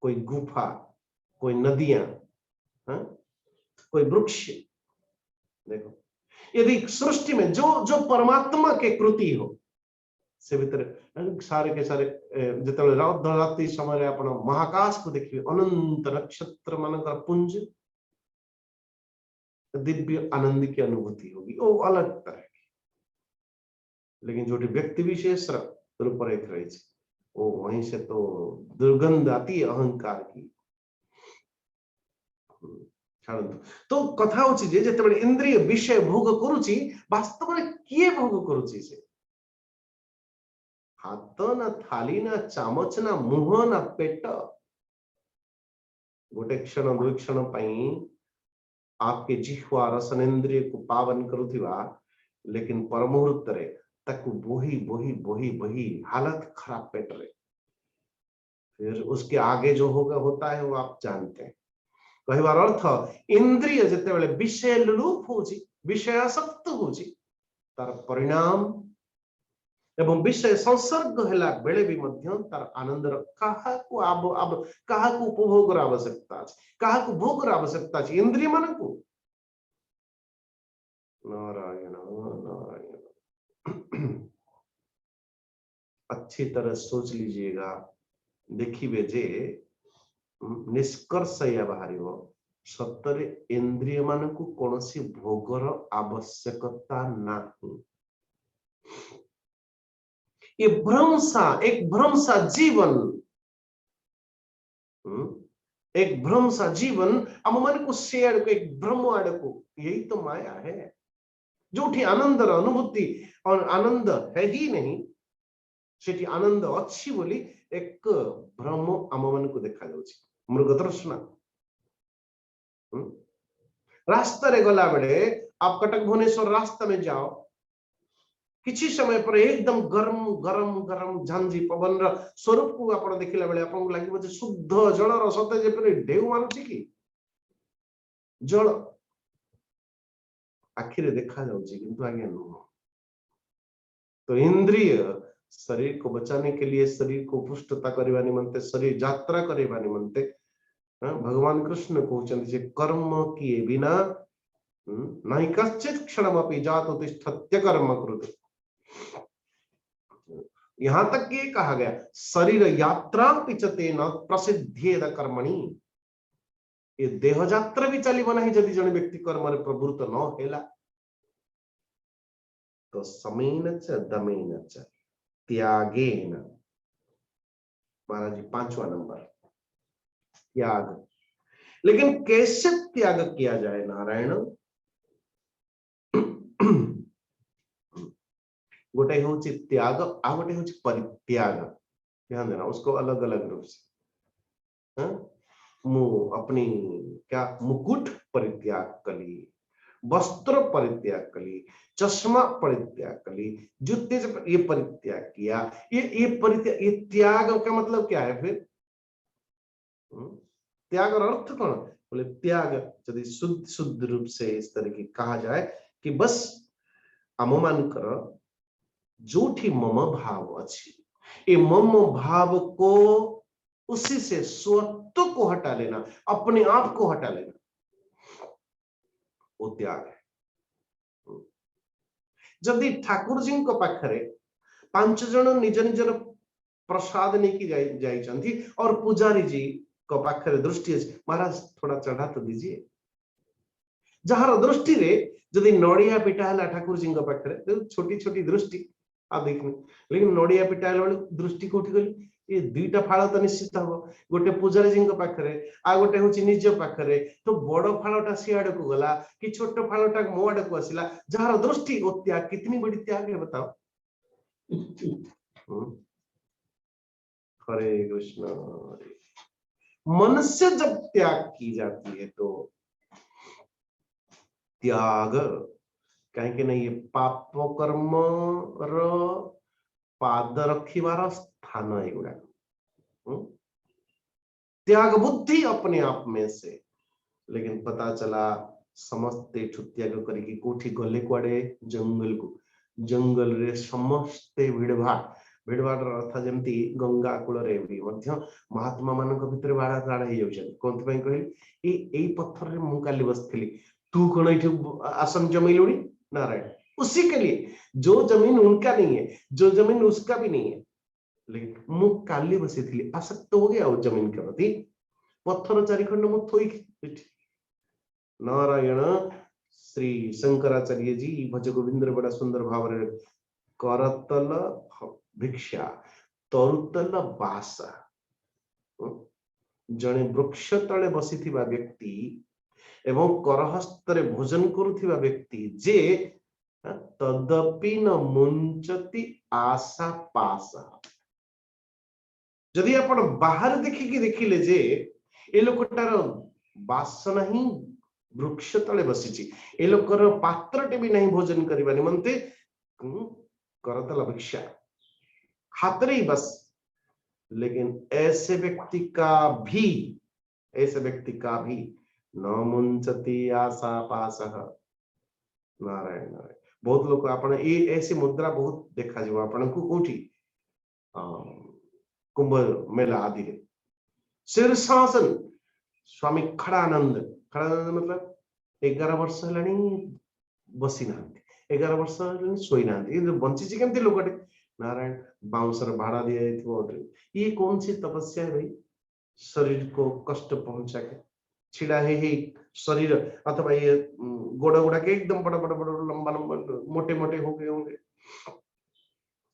कोई गुफा, कोई नदियां, कोई वृक्ष, देखो यदि सृष्टि में जो जो परमात्मा के कृति हो से भीतर सारे के सारे जिते रात्रि समय आपण महाकाश को देखिए, अनंत नक्षत्र मानकर पुंज, दिव्य आनंद की अनुभूति होगी, वो अलग तरह की। लेकिन जो व्यक्ति विशेष रूपरेख रही है वो वहीं से तो दुर्गंध आती है अहंकार की। तो कथा होची जे जेते इंद्रिय विषय भोग करूची वास्तव में किए भोग करूची से हाथ ना थाली ना चामच ना मुह ना पेट। गोटे क्षण दुई क्षण पाई आपके जिह्वा रसनेन्द्रिय को पावन करुथिबा, लेकिन परमुहूर्त रे तक बोही बोही बोही बोही हालत खराब पेट रे। फिर उसके आगे जो होगा होता है वो आप जानते हैं। कहबार अर्थ इंद्रिय जिते बेले विषय लोलुप होची, विषयासक्त होची, तार परिणाम एवं विषय संसर्ग हेला बेले भी मध्य तार आनंद काहाकू अब काहाकू उपभोग आवश्यकता अछि, काहाकू भोग आवश्यकता अछि, इंद्रिय मन को। नारायण नारायण। अच्छी तरह सोच लीजिएगा, देखिए जे निष्कर्ष या बाहर सतरे इंद्रिय मान को कौन सी भोगर आवश्यकता नहीं। ये भ्रमसा, एक भ्रमसा जीवन, एक भ्रमसा जीवन हम मन को शेयर को एक भ्रम आड़ को, यही तो माया है। जोठी आनंद अनुभूति और आनंद है ही नहीं, सेठी आनंद अच्छी बोली एक भ्रम आम मन को देखा जाउछि। मृग तृष्णा रास्ता रे गला बेले आप कटक भुवनेश्वर रास्ता में जाओ, किसी समय पर एकदम गरम गरम गरम झांझी पवन र स्वरूप को आपण देखिला बेले आपन लागिबो जे शुद्ध जल र सते जे पर ढेउ मानुछि कि जल आखिरे देखा जाउछि किंतु आगे नुह। तो इंद्रिय शरीर को बचाने के लिए, शरीर को पुष्टता करवा निमंते, शरीर यात्रा करवा निमंते भगवान कृष्ण कहते जे कर्म किए बिना नहीं कश्चित क्षणमपि जातु तिष्ठत्य कर्म कृते। यहां तक ये कहा गया शरीर यात्रा पिचते न प्रसिद्धेद कर्मणि, ये देह यात्रा भी चलिब नहीं जदि जन व्यक्ति कर्म रे प्रवृत्त न हेला। तो समेन च दमेन च त्यागेन, महाराज जी 5वां नंबर त्याग। लेकिन कैसे त्याग किया जाए नारायण? गोटे होची त्याग, आ गोटे होची परित्याग। ध्यान देना, उसको अलग अलग रूप से। मु अपनी क्या मुकुट परित्याग कली, वस्त्र परित्याग कली, चश्मा परित्याग कली, जूते से ये परित्याग किया। ये परित्याग, ये त्याग का मतलब क्या है? फिर त्याग और अर्थ कौन बोले? त्याग यदि शुद्ध रूप से इस तरह की कहा जाए कि बस आम मानकर जोठी मम भाव अच्छी, ये मम भाव को उसी से स्वत्व को हटा लेना, अपने आप को हटा लेना, वो त्याग है। जदि ठाकुर जी को पाखरे 5 जन निज निजर प्रसाद नहीं जाई और पुजारी जी को पाखरे दृष्टि है, महाराज थोड़ा चढ़ा तो दीजिए। जार दृष्टि रे जदि नड़िया पिटा है ठाकुर जी पाखे छोटी छोटी दृष्टि आ देखने लेकिन नड़िया पिटा है दृष्टि कौटी गली ये दुईटा फाड़ तो निश्चित हम गोटे पूजारी जी पाखे आ गोटे हूँ निज पाखे तो बड़ फाड़टा सी आड़ को गला कि छोट फाड़टा मो आड़ को आसला जार दृष्टि और त्याग कितनी बड़ी त्याग है बताओ। हरे कृष्ण। मनुष्य जब त्याग की जाती है तो त्याग कहीं नहीं ये पाप कर्म रो पाद रखिवार स्थान एगुड़ा त्याग बुद्धि अपने आप में से लेकिन पता चला समस्ते त्याग करके कोठी गले कुआडे जंगल को जंगल रे समस्ते भिड़भाड़ अर्थ जमती गंगा कूल रे भी मध्य महात्मा मान भितर बाड़ा राड़ा हो कौन कहली पत्थर रे मु काली बसली तू कौन ये आसन जमीलुड़ी नारायण उसी के लिए जो जमीन उनका नहीं है जो जमीन उसका भी नहीं है लेकिन मु काली बसी थी आसक्त हो गया उस जमीन के प्रति पत्थर चारिखंड मु थोई नारायण श्री शंकराचार्य जी भज गोविंद बड़ा सुंदर भाव करतल भिक्षा तरुतल बासा जने वृक्ष तले बसी व्यक्ति एवं करहस्त भोजन करुवा व्यक्ति जे तदपि न मुंचती आशा पासा जदि आप बाहर देखिकी देखिले जे ए लोकटार बासना ही वृक्ष तले बसी ए लोकर पात्रटे भी नहीं भोजन करने निमंते करतल भिक्षा हाथ ही बस लेकिन ऐसे व्यक्ति का भी न मुंचती आशा पास नारायण नारायण बहुत लोग आपण ऐसी मुद्रा बहुत देखा जाव आपण को कोठी कुंभ मेला आदि शीर्षासन स्वामी खड़ानंद मतलब 11 वर्ष बसी ना 11 वर्ष शोई ना बंची केमती लोकटे नारायण बाउंसर भाड़ा दिया ये कौन सी तपस्या है भाई शरीर को कष्ट पहुंचा के छिड़ा है शरीर अथवा ये गोड़ा गोड़ा के एकदम बड़ा बड़ा बड़ा लंबा लंबा मोटे मोटे हो गए होंगे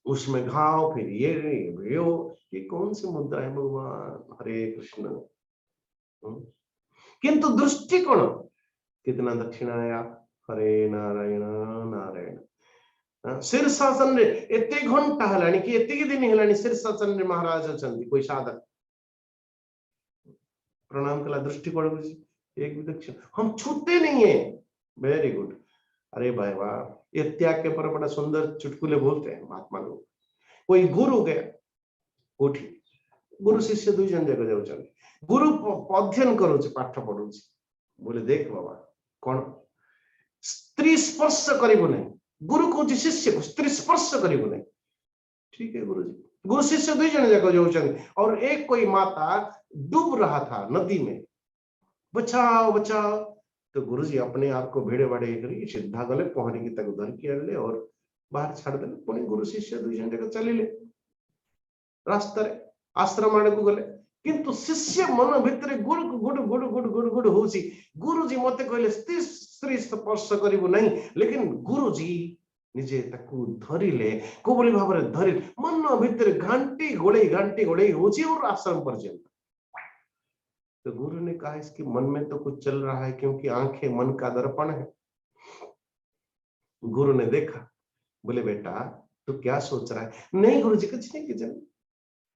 उसमें घाव फिर ये कौन सी मुद्रा है भगवान। हरे कृष्ण। किंतु दृष्टिकोण कितना दक्षिणाया हरे नारायण नारायण शीर्षासन एते घंटा है कि एति दिन है शीर्षासन रे महाराज अच्छा कोई साधक प्रणाम कला दृष्टिकोण एक भी दक्षिण हम छूते नहीं है वेरी गुड। अरे भाई वाह ये त्याग के पर बड़ा सुंदर चुटकुले बोलते हैं महात्मा लोग। कोई गुरु गया कोठी गुरु शिष्य दुई जन जगह जाऊँ गुरु अध्ययन करो पाठ पढ़ू बोले देख बाबा कौन स्त्री स्पर्श करिबो नहीं गुरु कहूँ शिष्य को स्त्री स्पर्श करिबो नहीं ठीक है गुरु जी गुरु शिष्य दुई जन जगह जाऊँ और एक कोई माता डूब रहा था नदी में बचाओ बचाओ तो गुरु जी अपने आप को भेड़े बाड़े करी सीधा गले पहरे की तक धर के आले और बाहर छाड़ देले पुणी गुरु शिष्य दुई जन जगह चलिले रास्ता आश्रम आड़ को गले किंतु शिष्य मन भितर गुड़ गुड़ गुड़ गुड़ गुड़ गुड़ होची गुरु जी मते कहले स्त्री स्पर्श करिवो नहीं लेकिन गुरु जी निजे ताकू धरिले कोबली भाव में धरि मन भितर घंटी गोड़े होची और आश्रम पर्यंत। तो गुरु ने कहा इसके मन में तो कुछ चल रहा है क्योंकि आंखें मन का दर्पण है। गुरु ने देखा बोले बेटा तू क्या सोच रहा है। नहीं गुरु जी कुछ नहीं किसी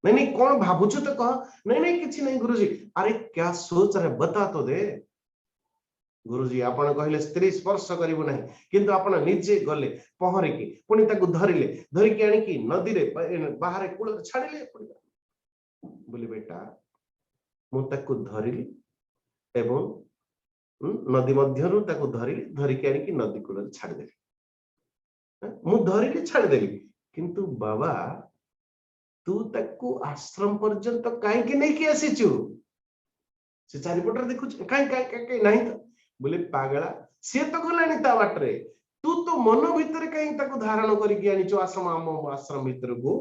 नहीं कौन भावुचु तो कह नहीं किसी नहीं गुरु जी। अरे क्या सोच रहे बता तो दे। गुरु जी आपण कहले स्त्री स्पर्श करिवो नहीं किंतु आपण निजे गले पहरिकी पुणी ताकू धरिले धरिकी आनिकी नदी रे बाहर कूल छाड़िले बोले बेटा मु ताकू धरिली एवं नदी मध्यरु ताकू धरिली धरिकी आनिकी नदी कूल छाड़देली मु धरिली छाड़देली किंतु बाबा तू ताकू आश्रम पर्यंत कहीं नहीं कि आसीचु से चारिपटर देखु कहीं नहीं तो बोले पागला सी तो गलानी ता बाटरे तू तो मन भीतर कहीं ताकू धारण करके आनीचु आश्रम आम आश्रम भीतर को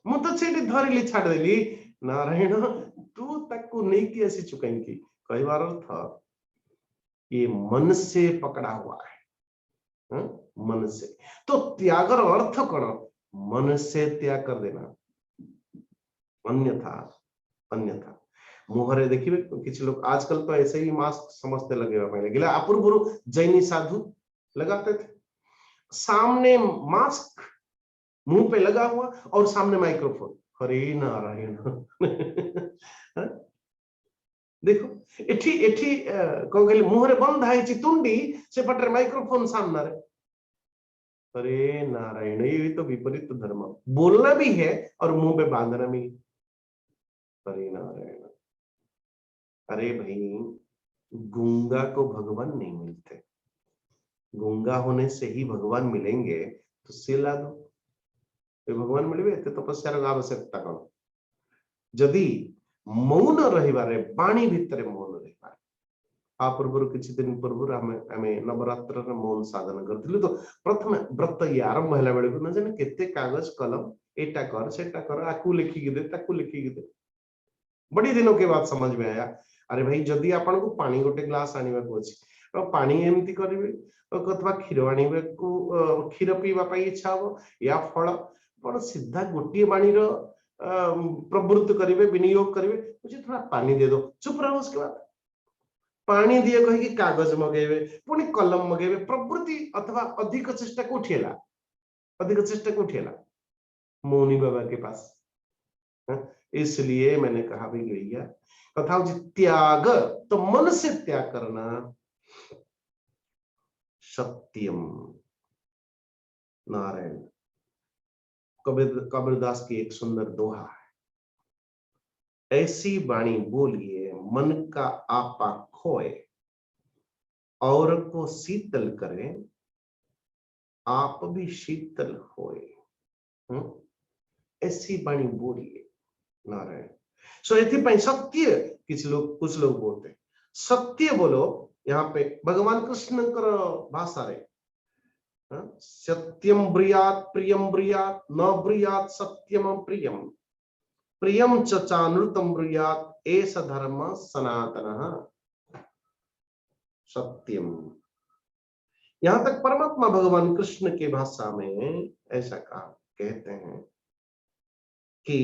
मु तो सेठी धरिली छाड़देली नारायण तू ताकू नहीं कि आसीचु कहीं कहबार अर्थ ये मन से पकड़ा हुआ है। मन से। तो त्यागर अर्थ कौन? मन से त्याग कर देना, अन्यथा मुहरे देखिए किसी लोग आजकल तो ऐसे ही मास्क समझते लगे हुए पहले गिला अपूर्व जैनी साधु लगाते थे, सामने मास्क मुंह पे लगा हुआ और सामने माइक्रोफोन, हरे नारायण। देखो एठी एठी कौन कहले मुहरे बंद है तुंडी से पटरे माइक्रोफोन सामने रे, अरे नारायण ये तो विपरीत धर्म, बोलना भी है और मुंह पे बांधना भी। अरे नारायण, अरे भाई गूंगा को भगवान नहीं मिलते, गूंगा होने से ही भगवान मिलेंगे तो सिला दो भगवान मिलबे एते तपस्यार आवश्यकता कौन? जदि मौन रहिबारे बाणी भितरे मौन रहिबारे आ पूर्व किछि दिन पूर्व आमे नवरात्र रे मौन साधन करथिलु, तो प्रथम व्रत ये आरंभ होला बेले न जाने केते कागज कलम एटा कर सेटा कर आकू लिखि के दे ताकू लिखि के दे। बड़ी दिनों के बाद समझ में आया, अरे भाई जदि आपन को पानी गोटे ग्लास आनिबा को अछि और पानी एमती करिवे अथवा क्षीर आनिबा को क्षीर पीवा पई इच्छा हो या फल पर सीधा गोटे पानी रो प्रवृत्त करिवे विनियोग करिवे, मुझे थोड़ा पानी दे दो, चुप रहो। उसके बाद पानी दिए कह कि कागज मगेबे पुणी कलम मगेबे, प्रवृत्ति अथवा अधिक चेष्टा को उठेला, अधिक चेष्टा को उठेला मौनी बाबा के पास। इसलिए मैंने कहा भाई गैया कथा त्याग, तो मन से त्याग करना सत्यम। नारायण कबीरदास की एक सुंदर दोहा है, ऐसी वाणी बोलिए मन का आपा खोए, और को शीतल करे आप भी शीतल होए। ऐसी वाणी बोलिए नारायण। सो एथि सत्य कुछ लोग बोलते सत्य बोलो, यहाँ पे भगवान कृष्ण भाषा रे सत्यम ब्रियात प्रियम ब्रियात न ब्रियात सत्यम प्रियम प्रियम चानृतम ब्रियात एष धर्म सनातन सत्यम। यहां तक परमात्मा भगवान कृष्ण के भाषा में ऐसा कहा कहते हैं कि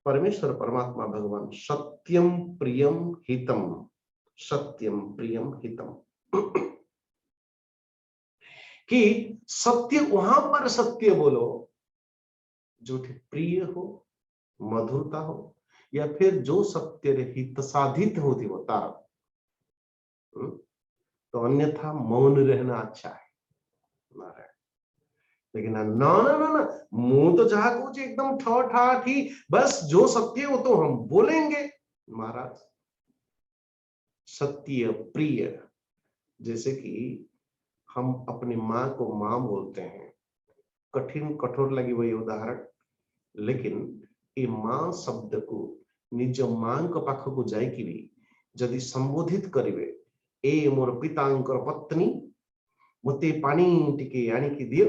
परमेश्वर परमात्मा भगवान सत्यम प्रियम हितम, सत्यम प्रियम हितम, कि सत्य वहां पर सत्य बोलो जो प्रिय हो, मधुरता हो, या फिर जो सत्य रे हित साधित होती हो तार, तो अन्यथा मौन रहना अच्छा है नारायण। लेकिन ना ना ना ना मुंह तो जहां कुछ एकदम ठा ही बस जो सत्य हो तो हम बोलेंगे महाराज। सत्य प्रिय, जैसे कि हम अपनी माँ को माँ बोलते हैं, कठिन कठोर लगी वही उदाहरण, लेकिन ये माँ शब्द को निज माँ को पाख को जाइकि जदि संबोधित करिवे, ए मोर पितांकर पत्नी मते पानी टिके आनिकी दियो,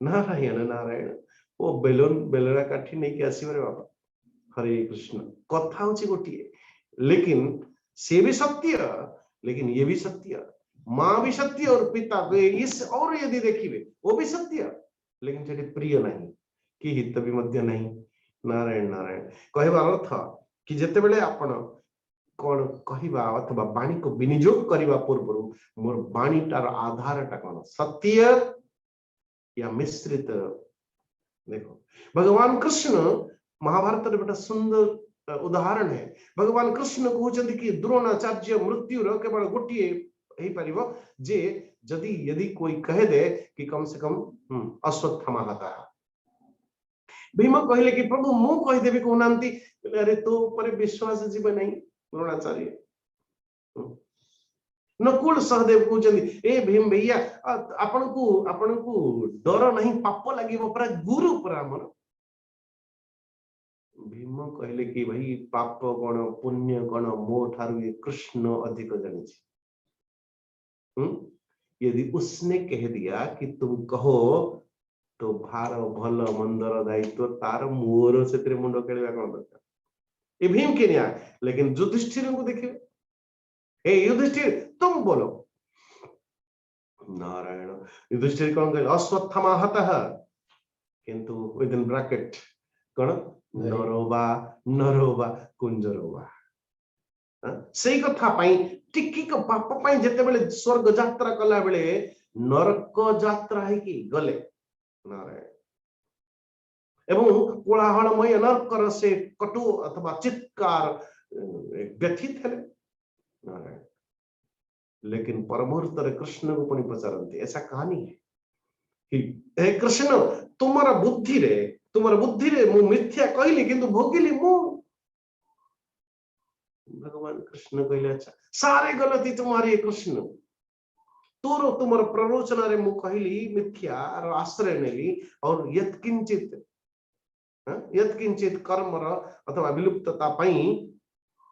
नारायण नारायण ओ बेलून बेलरा काठी नहीं कि आसीबे रे बाबा। हरे कृष्ण कथा होची गोटिए, लेकिन से भी सत्य, लेकिन ये भी सत्य, माँ भी सत्य और पिता इस और यदि देखिए वो भी सत्य, लेकिन सेठी प्रिय नहीं कि हित भी मध्य नहीं। नारायण नारायण कहवा अर्थ कि जेते बेले आपण कौन कहवा अथवा वाणी को विनियोग करने पूर्व मोर वाणीटार आधारटा कौन, सत्य या मिश्रित। देखो भगवान कृष्ण महाभारत रे बड़ा सुंदर उदाहरण है। भगवान कृष्ण कहते कि द्रोणाचार्य मृत्यु केवल गोटे ही पारिबो जे जदि यदि कोई कह दे कि कम से कम अश्वत्थामा हता। भीम कहले कि प्रभु मु कह देबी कहनांती, अरे तो ऊपर विश्वास जीव नहीं द्रोणाचार्य। नकुल सहदेव कहते ए भीम भैया आपण को डर नहीं पाप लगे पूरा गुरु पूरा मन। भीम कहले कि भाई पाप कौन पुण्य कौन मो ठारू कृष्ण अधिक जानी। यदि उसने कह दिया कि तुम कहो तो भार भल मंदर दायित्व तार मोर से मुंड खेलवा कौन दरकार, ये भीम के न्याय। लेकिन युधिष्ठिर को देखिए, हे युधिष्ठिर तुम बोलो, नारायण युधिष्ठिर कौन कहले अश्वत्थामा हतः किंतु विद इन ब्रैकेट कौन नरोबा कुंजरोबा सेई कथा पई टिक्की को पाप पई जते बेले स्वर्ग यात्रा कला बेले नरक यात्रा है कि गले नारायण एवं कोलाहलमय नरकर से कटु अथवा चित्कार व्यथित है नारायण लेकिन परमुहूर्त कृष्ण को पनि पचारते ऐसा कहानी है कि हे कृष्ण तुम्हारा बुद्धि रे मु मिथ्या कहली किंतु भोगिली मु भगवान कृष्ण कहले अच्छा सारे गलती तुम्हारी है कृष्ण तोरो तुमर प्ररोचना रे मु कहली मिथ्या रो आश्रय नेली और यत्किंचित कर्म रो अथवा विलुप्तता पई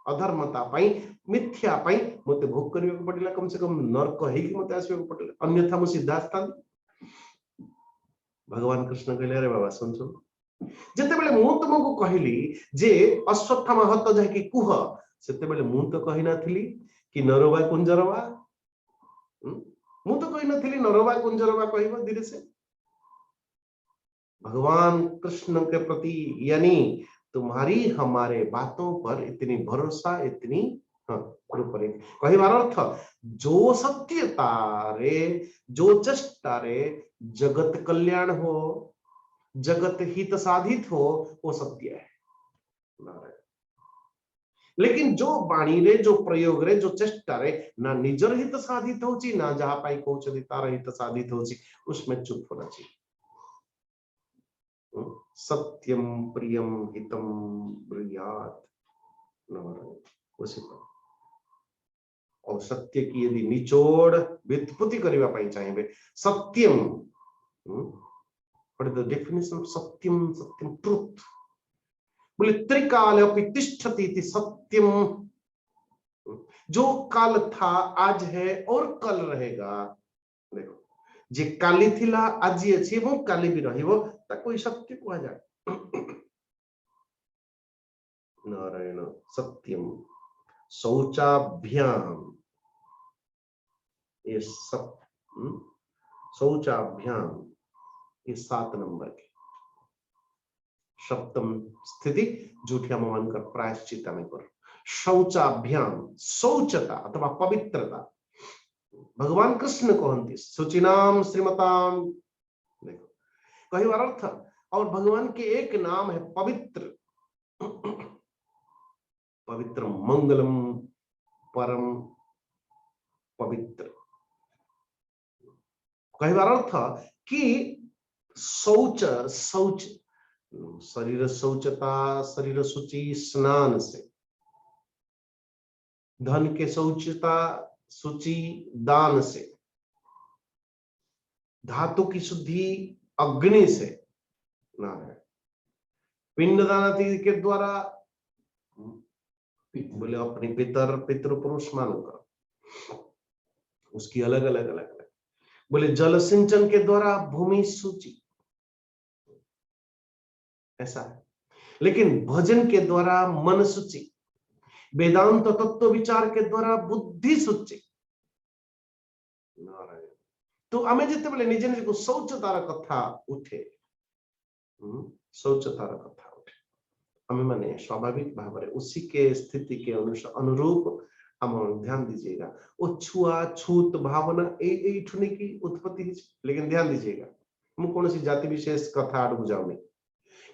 अधर्मता पई मिथ्या पई मते भोग करियो पड़िला कम से कम नरक हे कि मते आसीयो पड़िला अन्यथा मु सीधा स्थान भगवान कृष्ण कहले अरे बाबा सुन जेते बेले मु तुमको कहली जे अश्वत्थामा हत जाकी कुह सेते बेले मु तो कहि नाथिली कि नरोबा कुंजरबा मु तो कहि नाथिली नरोबा कुंजरबा कहबो धीरे से भगवान कृष्ण के प्रति यानी तुम्हारी हमारे बातों पर इतनी भरोसा इतनी कहबार अर्थ जो सत्यता रे जो चेष्टा रे जगत कल्याण हो जगत हित साधित हो वो सत्य है नारायण लेकिन जो बाणी रे जो प्रयोग रे जो चेष्टा रे ना निजर हित साधित होची ना जहा पाई कहउछथि तार हित साधित होची उसमें चुप होना चाहिए सत्यम प्रियम हितम ब्रूयात नारायण उसी पर और सत्य की यदि निचोड़ व्युत्पत्ति करबा पई चाहिए सत्यम what is the definition of Satyam truth बोले त्रिकाल अपि तिष्ठति इति सत्यम जो काल था आज है और कल रहेगा देखो जे काली थिला आज अछि वो काली भी रहिबो ताको सत्य कहा जाय नारायण सत्यम शौचाभ्याम ये सब शौचाभ्याम ये 7 नंबर के सप्तम स्थिति जूठिया मन कर प्रायश्चित में कर शौचाभ्याम शौचता अथवा पवित्रता भगवान कृष्ण कहते शुचिनाम श्रीमताम देखो कहबार अर्थ और भगवान के एक नाम है पवित्र पवित्र मंगलम परम पवित्र कहबार अर्थ कि शौच शरीर शौचता शरीर शुचि स्नान से धन के शौचता शुचि दान से धातु की शुद्धि अग्नि से नारायण पिंडदान के द्वारा बोले अपनी पितृपुरुष मानकर उसकी अलग अलग बोले जल सिंचन के द्वारा भूमि सूची ऐसा है लेकिन भजन के द्वारा मन सूची वेदांत तत्व विचार के द्वारा बुद्धि सूची नारायण तो आमे जिते बेले निजे निजे को शौचतार कथा उठे शौचतार कथा उठे हमें माने स्वाभाविक भाव में उसी के स्थिति के अनुरूप हम ध्यान दीजिएगा वो छुआछूत भावना ठुनी की उत्पत्ति लेकिन ध्यान दीजिएगा मु कौन सी जाति विशेष कथा आड़ बुझाऊनी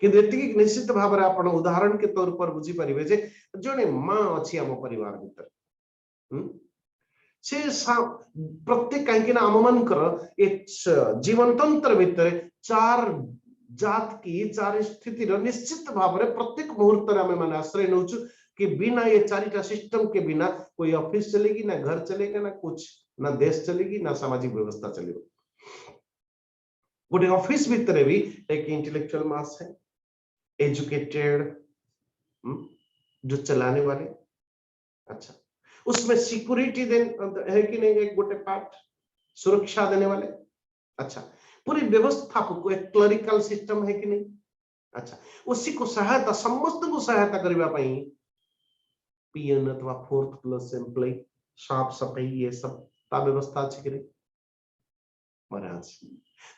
किंतु एतिकी निश्चित भाव में आपण उदाहरण के तौर पर बुझी परिबे जे जने मां अछि हम परिवार भीतर से प्रत्येक कहीं आम मानकर एक जीवन तंत्र भीतर 4 जात की 4 स्थिति निश्चित भाव में प्रत्येक मुहूर्त आम माने आश्रय नौचु कि बिना ये 4टा सिस्टम के बिना कोई ऑफिस चलेगी ना घर चलेगा ना कुछ ना देश चलेगी ना सामाजिक व्यवस्था चलेगी गोटे ऑफिस भीतर भी एक इंटेलेक्चुअल मास है एजुकेटेड जो चलाने वाले अच्छा उसमें सिक्योरिटी है कि नहीं एक गोटे पार्ट सुरक्षा देने वाले अच्छा पूरी व्यवस्था को एक क्लरिकल सिस्टम है कि नहीं अच्छा उसी को सहायता समस्त को सहायता करबा पई पीएन अथवा 4th क्लास एम्प्लॉय साफ सफाई ये सब ता व्यवस्था अछि कि नहीं महाराज।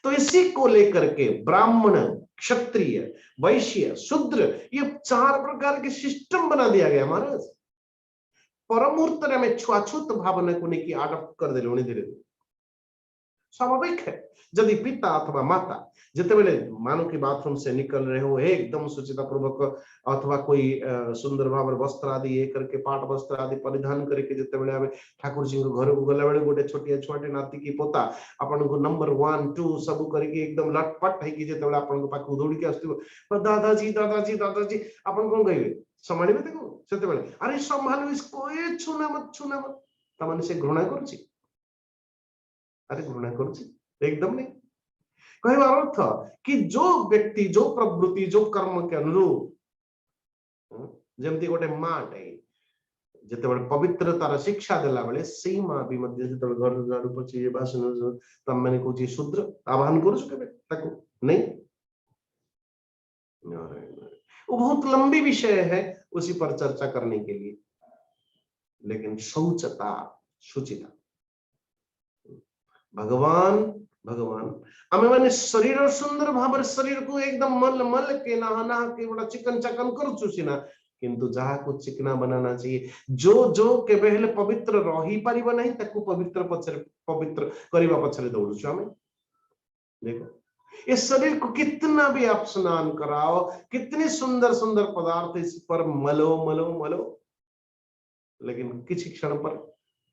तो इसी को लेकर के ब्राह्मण, क्षत्रिय, वैश्य, शूद्र, ये 4 प्रकार के सिस्टम बना दिया गया महाराज। परमुहूर्त में छुआछूत भावना को नहीं आडप्ट कर देले धीरे धीरे। स्वाभाविक है यदि पिता अथवा माता जितेबेले मानो कि बाथरूम से निकल रहे हो एकदम सुचिता पूर्वक अथवा कोई सुंदर भाव वस्त्र आदि ये करके पाट वस्त्र आदि परिधान करके जितेबेले आमे ठाकुर जी घर को गला बेले गोटे छोटिया छुआटे नाती की पोता आपन को नंबर 1 2 सब करके एकदम लटपट है कि जितेबेले आपन को पाखु दौड़ी के आस्थिबो दादाजी दादाजी दादाजी आपन कोन कहबे संभाळिबे देखो सेतेबेले अरे संभालो इसको ए छुना मत तमाने से घृणा करछि। अरे घृणा करुछि एकदम नहीं। कहवा अर्थ कि जो व्यक्ति जो प्रवृत्ति जो कर्म के अनुरूप जमती गोटे माटे जेतेबेले पवित्रतार शिक्षा देला बेले सेही मां भी मध्य जेतेबेले घर झाड़ू पोछि ये बासन तम माने कहछि शूद्र आह्वान करूछु केबे ताको नहीं। वो बहुत लंबी विषय है उसी पर चर्चा करने के लिए, लेकिन शौचता शुचिता भगवान आमे माने शरीर सुंदर भाव शरीर को एकदम मल के नहा के बड़ा चिकन चकन करूछु सिना किंतु जहा को चिकना बनाना चाहिए जो केबे हेले पवित्र रही परिबो नहीं ताकू पवित्र करिबा पछरे दौड़ुछु आमे। देखो इस शरीर को कितना भी आप स्नान कराओ कितने सुंदर सुंदर पदार्थ इस पर मलो लेकिन किसी क्षण पर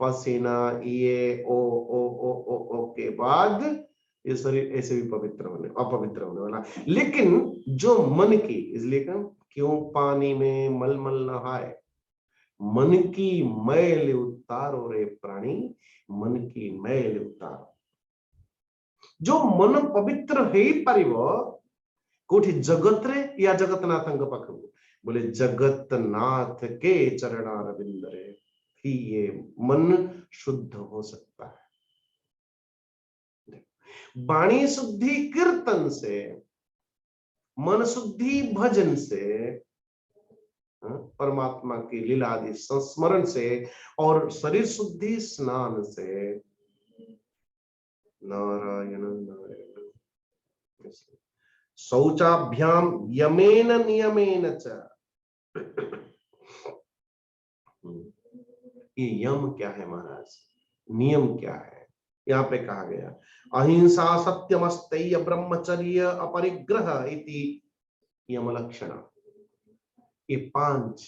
पसीना ये ओ के बाद ये शरीर ऐसे भी अपवित्र होने वाला। लेकिन जो मन की इसलिए क्यों पानी में मलमल नहाए मन की मैल उतारो रे प्राणी मन की मैल उतारो। जो मन पवित्र है पारिबो कोठी जगत रे या जगतनाथ पाखु बोले जगतनाथ के चरणारविंद रे ही ये मन शुद्ध हो सकता है। वाणी शुद्धि कीर्तन से, मन शुद्धि भजन से, परमात्मा की लीला आदि संस्मरण से और शरीर शुद्धि स्नान से। नारायण नारायण। शौचाभ्याम यमेन नियमेन च। ये यम क्या है महाराज, नियम क्या है? यहाँ पे कहा गया अहिंसा सत्यमस्तैय ब्रह्मचर्य अपरिग्रह इति यम लक्षण। ये 5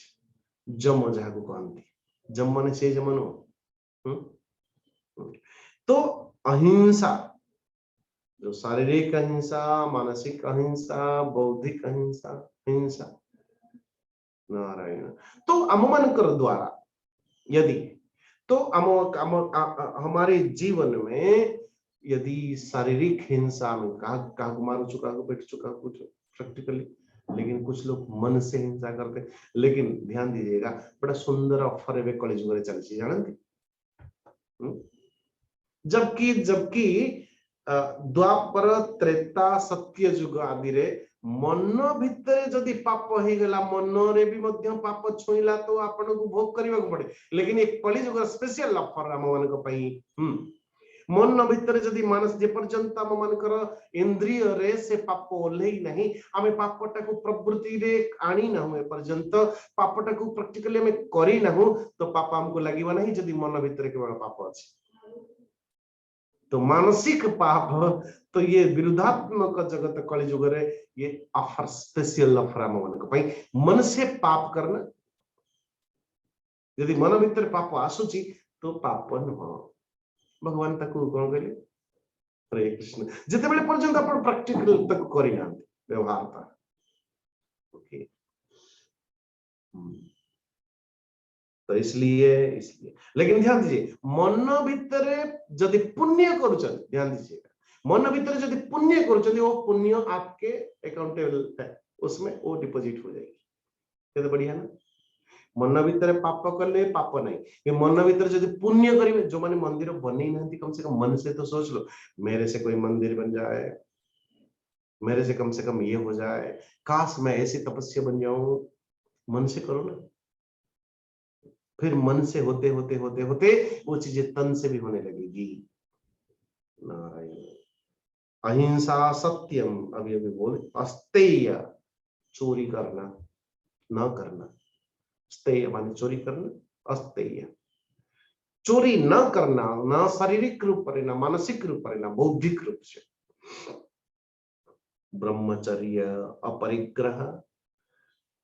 जम जागु कहती। जम माने से जमनो। तो अहिंसा जो शारीरिक अहिंसा, मानसिक अहिंसा, बौद्धिक अहिंसा, हिंसा। नारायण। तो अमन द्वारा यदि तो हमारे जीवन में यदि शारीरिक हिंसा में कहा मारू चुका पेट चुका कुछ प्रैक्टिकली, लेकिन कुछ लोग मन से हिंसा करते। लेकिन ध्यान दीजिएगा बड़ा सुंदर ऑफर है कॉलेज में चलती जानती। जबकि द्वापर त्रेता सत्य युग आदि रे मन भितर जदि पाप हो गला मन रे भी मध्य पाप छुईला तो आपन को भोग करबा को पड़े। लेकिन एक कलिजुग स्पेशल ऑफर हम मन को पई मन भितर जदि मानस जे पर्यंत हम मन कर इंद्रिय रे से पाप ओल्हेई नहीं हमें पापटा को प्रवृत्ति रे आनी ना हुए पर्यंत पापटा को प्रैक्टिकली में करी ना हो तो पाप हमको लागिबा नहीं जदि मन भितर केवल पाप अछि। तो मानसिक पाप तो ये विरुद्धात्मक जगत कलिजुग रे ये ऑफर स्पेशल ऑफर हम मन को पई मन से पाप करना। यदि मन भीतर पाप आसुची तो पाप न भगवान तक कौन कहले हरे कृष्ण जिते बेले पर्यंत अपन प्रैक्टिकल तक करी ना व्यवहार था। ओके तो इसलिए लेकिन ध्यान दीजिए मन भीतर जदि पुण्य करूचन ध्यान दीजिएगा मन भीतर जदि पुण्य करूचन वो पुण्य आपके अकाउंटेबल है उसमें वो डिपॉजिट हो जाएगी। ये तो बढ़िया ना। मन भीतर पाप कले पाप नहीं ये मन भीतर जदि पुण्य करिवे जो माने मंदिर बने नहीं कम से कम मन से तो सोच लो मेरे से कोई मंदिर बन जाए मेरे से कम ये हो जाए काश मैं ऐसी तपस्या बन जाऊं। मन से करो ना फिर मन से होते होते वो चीजें तन से भी होने लगेगी। नारायण अहिंसा सत्यम, अभी अभी बोले, अस्तेय, चोरी करना, न करना। स्तेय माने चोरी करना, अस्तेय चोरी न करना, न शारीरिक रूप पर, न मानसिक रूप पर, न बौद्धिक रूप से। ब्रह्मचर्य अपरिग्रह,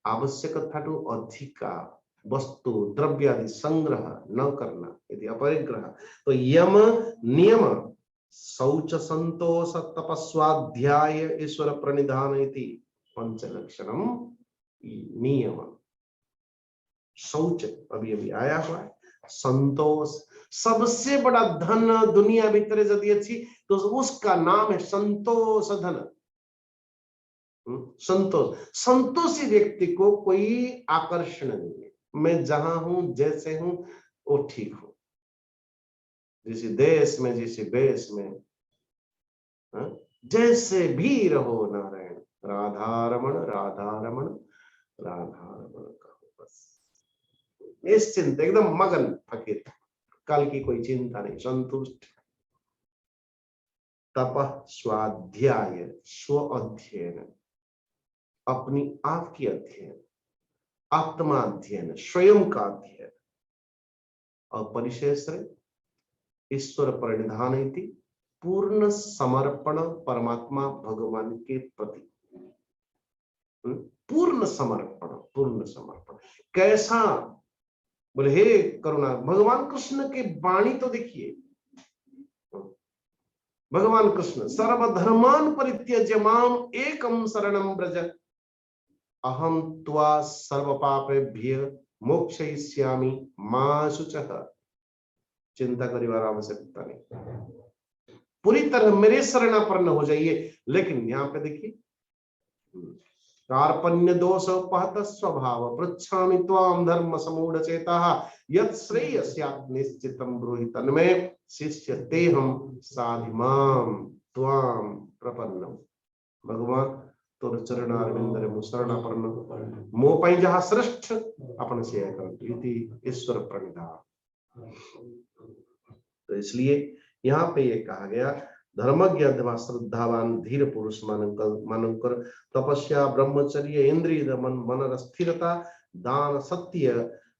आवश्यकताठू अधिका वस्तु द्रव्य आदि संग्रह न करना, यदि अपरिग्रह। तो यम नियम शौच संतोष तपस्वाध्याय ईश्वर प्रणिधान इति पंचलक्षणम नियम। शौच अभी अभी आया हुआ है, संतोष, सबसे बड़ा धन दुनिया भीतर यदि अच्छी तो उसका नाम है संतोष धन। संतोष, संतोषी व्यक्ति को कोई आकर्षण नहीं है। मैं जहां हूं, जैसे हूं, वो ठीक हूं, जिस देश में, जिस वेश में, जैसे भी रहो नारायण, राधारमण राधारमण राधारमण कहो बस। निश्चिंत, एकदम मगन फकीर, कल की कोई चिंता नहीं, संतुष्ट। तप स्वाध्याय, स्व अध्ययन, अपनी आप की अध्ययन, आत्मा अध्ययन, स्वयं का अध्ययन। और परिशेष ईश्वर परिधान इति पूर्ण समर्पण परमात्मा भगवान के प्रति। पूर्ण समर्पण, पूर्ण समर्पण कैसा? बोले हे करुणा, भगवान कृष्ण की वाणी तो देखिए। भगवान कृष्ण सर्वधर्मान परित्यज्य माम एकम शरणम व्रज अहम त्वा सर्व पापेभ्य मोक्षयिष्यामि मा शुचः। चिंता करिवार आवश्यकता नहीं, पूरी तरह मेरे शरणापन्न हो जाइए। लेकिन यहाँ पे देखिए, कार्पण्य दोष पहत स्वभाव पृच्छामि त्वाम धर्म समूढ़ चेता यत् श्रेयस्यात् निश्चितम ब्रूहि तन्मे शिष्य तेहम साधिमाम त्वाम प्रपन्नम। भगवान तोर चरणारविंद रे मु शरणापन्न, मो पई जहाँ श्रेष्ठ अपन से इति ईश्वर प्रणिधान। तो इसलिए यहाँ पे ये कहा गया, धर्मज्ञ अथवा श्रद्धावान धीर पुरुष मानकर तपस्या, ब्रह्मचर्य, इंद्रिय दमन, मन स्थिरता, दान, सत्य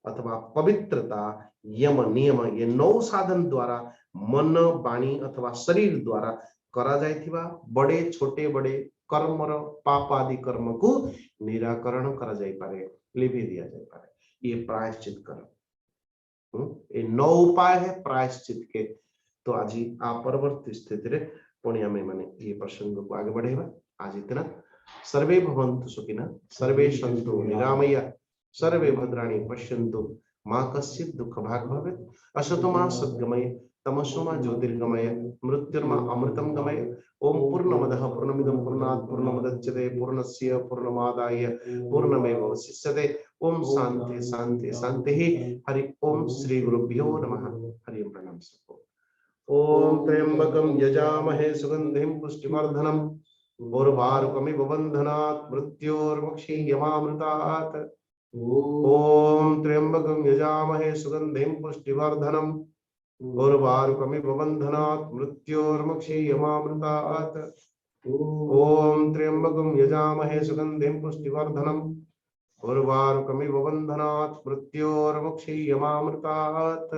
अथवा पवित्रता, यम नियम, ये 9 साधन द्वारा मन वाणी अथवा शरीर द्वारा करा जाइथिबा बड़े छोटे बड़े कर्म र पाप आदि कर्म को निराकरण करा जाई पारे, लिपि दिया जाई पारे। ये प्रायश्चित कर्म, ये 9 उपाय है प्रायश्चित के। तो आज आ परवर्ती स्थिति रे पुण्य में माने ये प्रसंग को आगे बढ़ेगा। आज इतना। सर्वे भवन्तु सुखिनः, सर्वे सन्तु निरामया, सर्वे भद्राणि पश्यन्तु, मा कश्चित् दुःखभाग् भवेत्। असतो मा सद्गमय, तमसो मा ज्योतिर्गमय, मृत्युर्मा अमृतं गमय। ओम पूर्णमदः पूर्णमिदं पूर्णात् पूर्णमुदच्यते पूर्णस्य पूर्णमादाय पूर्णमेवावशिष्यते। ओम शांति शांति शांति। हरि ओम श्री गुरुभ्यो नमः। हरि ओम प्रणाम सबको। ओम त्र्यंबकं यजामहे सुगंधिं पुष्टिवर्धनम् उर्वारुकमिव बन्धनात् मृत्योर्मुक्षीयमामृतात्। ओम त्र्यंबकं यजामहे सुगंधिं पुष्टिवर्धनम् उर्वारुकमिव बन्धनात् मृत्योर्मुक्षीयमामृतात्। ओम त्र्यंबकं यजामहे सुगंधिं पुष्टिवर्धनम् उर्वारुकमिव बन्धनात् मृत्योर्मुक्षीयमामृतात्।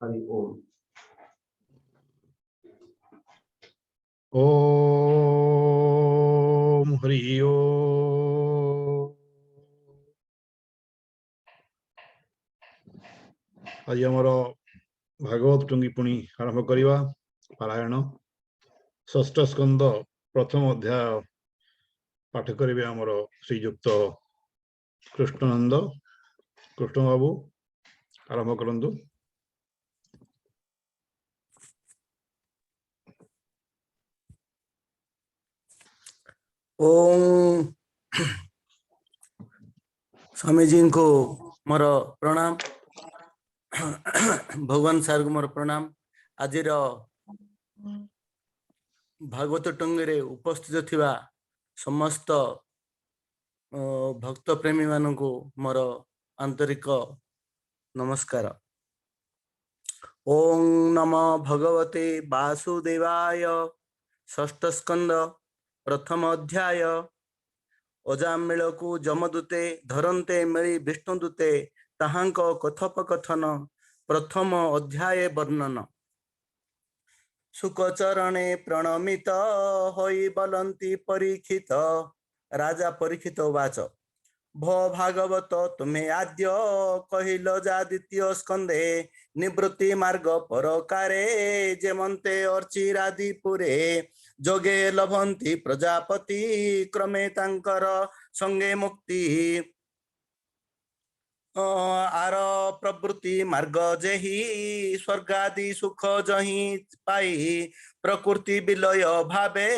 हरि ओम। ओम हरि ओम। आज आमर भागवत टुंगी पुणी आरंभ करिवा पारायण। षष्ठ स्कंद प्रथम अध्याय पाठ करिवे आमर श्रीयुक्त कृष्णनंद। कृष्ण बाबू आरंभ करंतु। ओम स्वामी जी को मोर प्रणाम, भगवान सार को मोर प्रणाम। आज भागवत टंगे उपस्थित थिबा समस्त भक्त प्रेमी मानू मोर आंतरिक नमस्कार। ओम नमो भगवते वासुदेवाय षष्ठ स्कंद प्रथम अध्याय अजामिलकु जमदूते धरन्ते मिली विष्णुदूते ताहांक कथोपकथन प्रथम अध्याय वर्णन। सुखचरणे प्रणमित होई बलंती परीक्षित। राजा परीक्षित वाच भो भागवत तुम्हें आद्य कहिल जा द्वितीय स्कंदे निवृत्ति मार्ग परकारे जेमंते अर्चिरादिपुरे जोगे लभंती प्रजापति क्रमे तांकर संगे मुक्ति आर प्रवृत्ति मार्ग जेहि स्वर्गादि सुख जहि पाई प्रकृति विलय भावे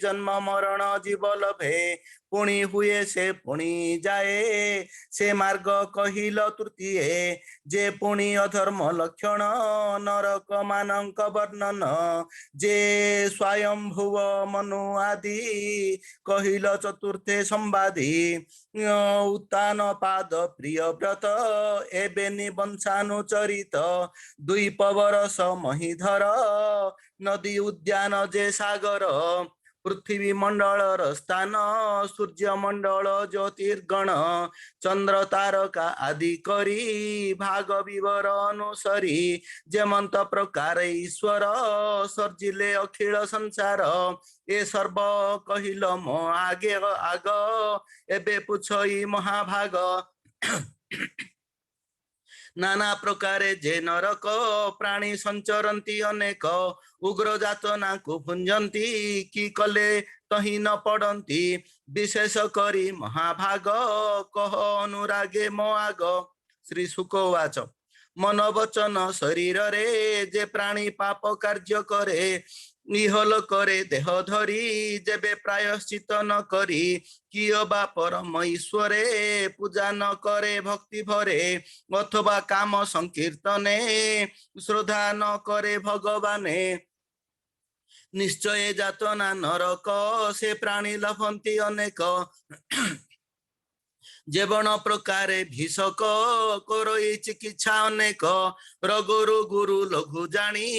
जन्म मरण जीव लभे पुणी हुए से पुणी जाए से मार्ग कहिल तृतीय जे पुणी अधर्म लक्षण नरक मानक वर्णन जे स्वयंभुव मनु आदि कहिल चतुर्थे संवादी उत्तान पाद प्रिय व्रत एबे निबंशानुचरित द्वीप बरस महीधर नदी उद्यान जे सागर पृथ्वी मंडल स्थान सूर्य मंडल ज्योतिर्गण चंद्र तारका आदि करी भाग विवर अनुसरी जेमंत प्रकार ईश्वर सर्जिले अखिल संसार ए सर्व कहिल मो आगे आग एबे पुछई महाभाग नाना प्रकारे जे नरक प्राणी संचरती अनेक उग्र जातना को भुंजंती कि कले तही न पड़ती विशेष करी महाभाग कह अनुरागे मो आग। श्री शुकवाच मन वचन शरीर रे जे प्राणी पाप कार्य करे इहल करे देह धरी जेबे प्रायश्चित न करी किय बा परम ईश्वरे पूजा न करे भक्ति भरे अथवा काम संकीर्तने श्रद्धा न करे भगवाने निश्चय जातना नरक से प्राणी लभंती अनेक जेवण प्रकारे भीषक करई चिकित्सा अनेक रगुरु गुरु लघु जानी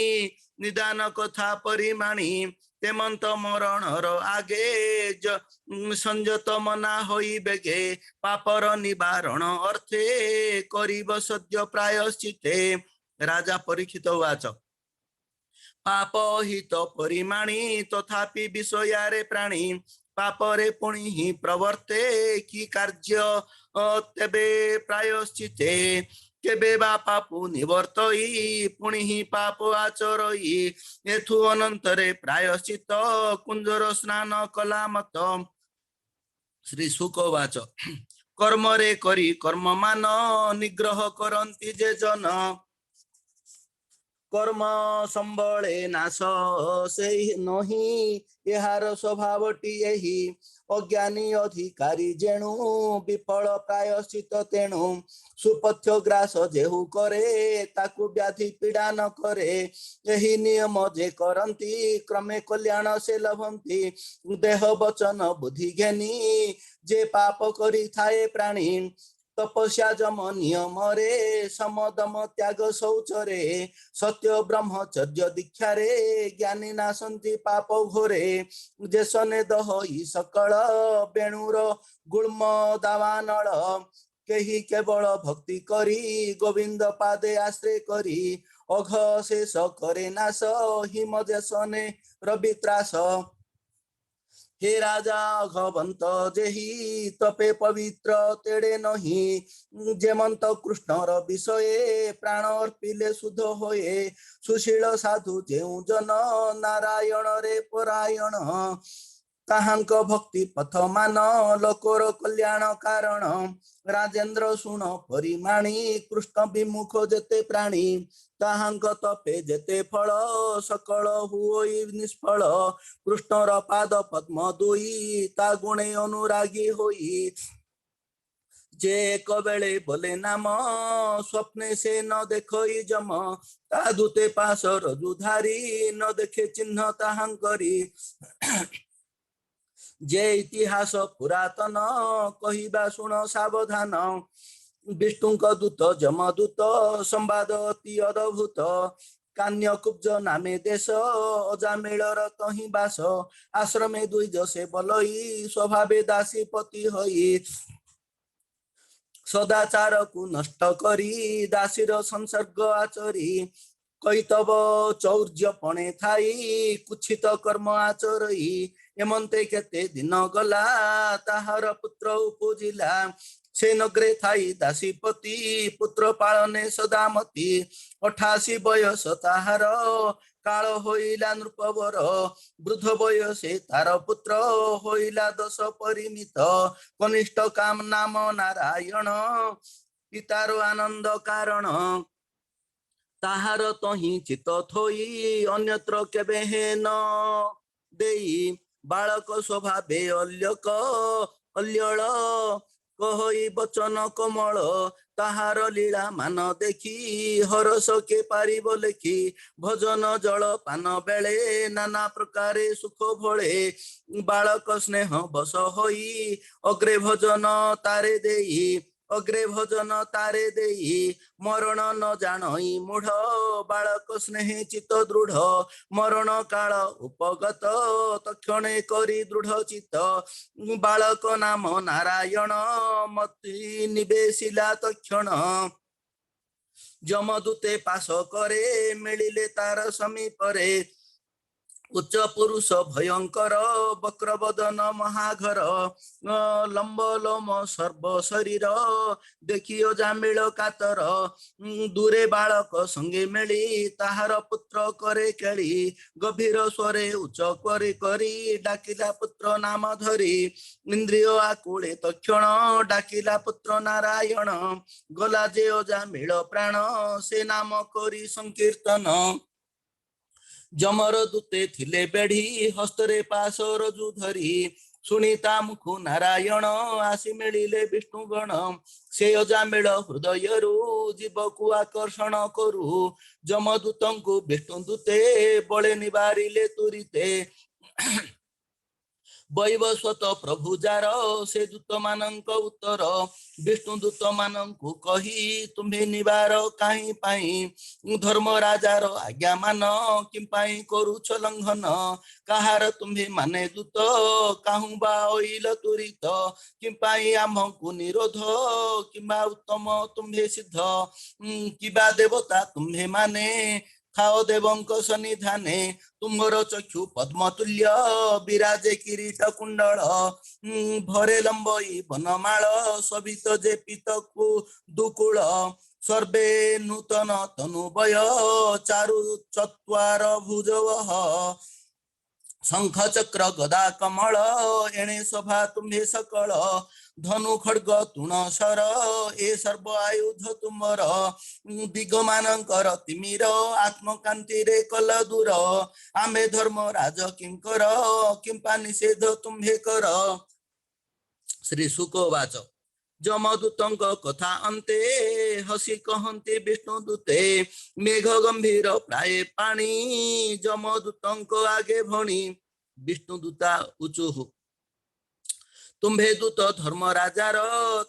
निदान कथा परिमाणी तेमंत मरणर आगे संयत मना होई बेगे पापर निवारण अर्थे करिब सद्य प्रायश्चिते। राजा परीक्षित वाच पाप हित परिमाणी तथापि विषयारे प्राणी पापरे पुणी ही प्रवर्ते कि कार्य तेबे प्रायश्चिते केबे बा पापु निवर्तई पुणी ही पाप आचरई एथु अनंतरे प्रायश्चित कुंजर स्नान कला मत। श्री शुकवाच कर्म रे करी कर्म मान निग्रह करंती जे जन कर्म संबळे नाश से नही एहार स्वभावटी यही अज्ञानी अधिकारी जेणु विफल प्रायश्चित तेणु सुपथ्य ग्रास जेहु करे ताकु व्याधि पीड़ा न करे यही नियम जे करंती क्रमे कल्याण से लभंती देह वचन बुद्धि ज्ञानी जे पाप करी थाए प्राणी तपस्या जम नियम रे समदम त्याग शौचरे सत्य ब्रह्मचर्य दीक्षा रे ज्ञानी नासंती पाप घोरे जेसने दह ई सकल बेणुर गुल्म दावानल केही केवल भक्ति करी गोविंद पादे आश्रय करी अघ शेष करे नाश हिम जेसने रवि त्रास। हे राजा अघवंत जेहि तपे पवित्र तेड़े नहीं जेमंत कृष्णर विषये प्राण अर्पिले शुद्ध होए सुशील साधु जेउ जन नारायण रे परायण ताहांक भक्ति पथ मान लोकर कल्याण कारण राजेंद्र सुन परिमाणी कृष्ण विमुख जेते प्राणी ताहांक तपे जेते फल सकल हुई निष्फल कृष्णर पाद पद्म दुई ता गुणे अनुरागी होई जे एक बेले बोले नाम स्वप्ने से न देखई जम ता दूते पास रजुधारी न देखे चिन्ह ताहांकरी जे इतिहास पुरातन कहिबा सुन सावधान विष्णुक दूत जमदूत संवाद अति अद्भुत कान्य कुब्ज नामे देश अजामिलर तहि बास आश्रमे दुई जसे बलई स्वभावे दासी पति होई सदाचार को नष्ट करी दासीर संसर्ग आचरी कैतव चौर्य पणे थाई कुछित कर्म आचरई एमंते केते दिन गला ताहार पुत्र उपजिला से नगरे थाई दासीपति पुत्र पालने सदामती 88 बयस ताहार काल होइला नृपवर वृद्ध बयसे तार पुत्र होइला 10 परिमित कनिष्ठ काम नाम नारायण पितार आनंद कारण ताहार तहि चित थोई अन्यत्र केबे हेन देई बालक स्वभावे अल्यक अल्यळ कहई बचन कमल ताहार लीला मान देखी हरस के पारिब लेखी भजन जल पान बेले नाना प्रकारे सुख भळे बालक स्नेह बस होई अग्रे भजन तारे देई अग्रे भजन तारे देई मरण न जानई मूढ़ बालक स्नेह चित दृढ़ मरण काल उपगत तक्षणे करी दृढ़ चित बालक नाम नारायण मति निवेशिला तक्षण जमदूते पास करे मिलिले तार समीपरे उच्च पुरुष भयंकर वक्रवदन महाघर लंब लोम सर्व शरीर देखियो जामिल कातर दूरे बालक संगे मेली ताहार पुत्र करे केली गभीर स्वरे उच्च करी करी डाकिला पुत्र नाम धरी इंद्रिय आकुले तक्षण डाकिला पुत्र नारायण गला जे जामिल प्राण से नाम करी संकीर्तन जमर दूते थिले बेढ़ी हस्तरे पास रजु धरी सुनीता मुखु नारायण आसी मिलिले विष्णुगण से अजामिल हृदयरु जीव को आकर्षण करू जमदूतंकु विष्णुदूते बळे निवारिले तुरिते वैवस्वत प्रभु जार से दूत मानक उत्तर विष्णु दूत मानकु कही तुम्हें निवार काहीं पाई धर्म राजार आज्ञा मान किं पाई करुछ लंघन कहार तुम्हें माने दूत काहू बा ओइल तुरित किं पाई आम्हंकु निरोध किंबा उत्तम तुम्हें सिद्ध किबा देवता तुम्हें माने खाओ देवंक सन्निधाने तुम्हर चक्षु पद्मतुल्य विराजे किरीट कुंडल भरे लंबई बनमाल सबित जे पीतकु दुकुल सर्वे नूतन तनुभय चारु चत्वार भुजवः शंख चक्र गदा कमल एणे सभा तुम्हे सकल धनु खड्ग तुण शर ए सर्व आयुध तुमर दिग मानकर तिमिर आत्मकांति रे कल दूर आमे धर्म राज किंकर किंपा निषेध तुम्हे कर श्री शुकवाच जमदूतंक कथा अंते हसी कहन्ते विष्णुदूते मेघ गंभीर प्राय पाणी जमदूतंक आगे भणी विष्णुदूता उचुहु तुम्भे दूत धर्म राजार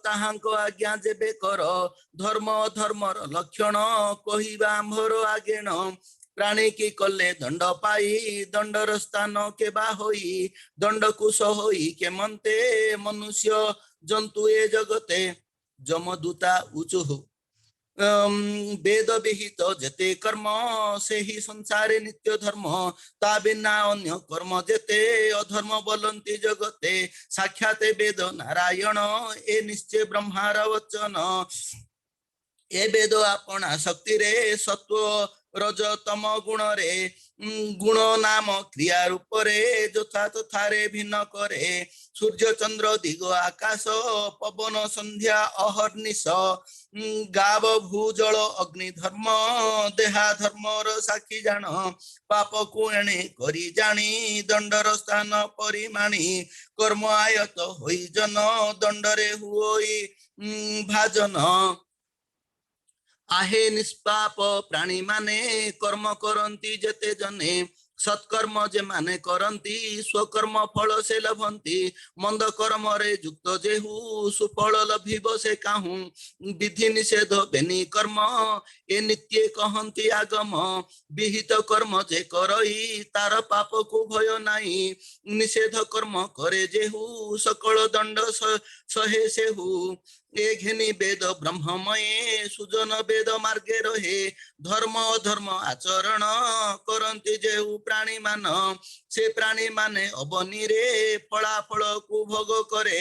ताहांक आज्ञा जेबे कर धर्म धर्मर लक्षण कहिबा आंभर आगेण प्राणी की कले दंड पाई दंडर स्थान केबा होई दंडकुश होई केमंते मनुष्य जंतु ए जगते जमदूता उचुहु वेद विहित जेते कर्म से ही संसारे नित्य धर्म ता बिना अन्य कर्म जेते अधर्म बोलंती जगते साक्षाते वेद नारायण ए निश्चय ब्रह्मार वचन ए वेद आपना शक्ति रे सत्व रज तम गुण रे गुण नाम क्रिया रूप रे यथा तथा रे भिन्न करे सूर्य चंद्र दिग आकाश पवन संध्या अहर्निश गाव भूजल अग्नि धर्म देहा धर्मर साक्षी जान पाप को एणे करी जानी दंडर स्थान परिमाणी कर्म आयत होई जन दंडरे हुई भाजन आहे निष्पाप प्राणी माने कर्म करंती जेते जने सत्कर्म जे माने करंती स्वकर्म फल से लभंती मंद कर्म रे युक्त जेहु सुफल लभिब से काहू विधि निषेध बेनी कर्म ए नित्य कहंती आगम विहित कर्म जे करई तार पाप को भय नाही निषेध कर्म करे जेहु सकल दंड सहे सेहु ए घेनी वेद ब्रह्ममये सुजन वेद मार्गे रहे धर्म अधर्म आचरण करंती जेहु प्राणी मान से प्राणी माने अबनी रे फलाफल को भोग करे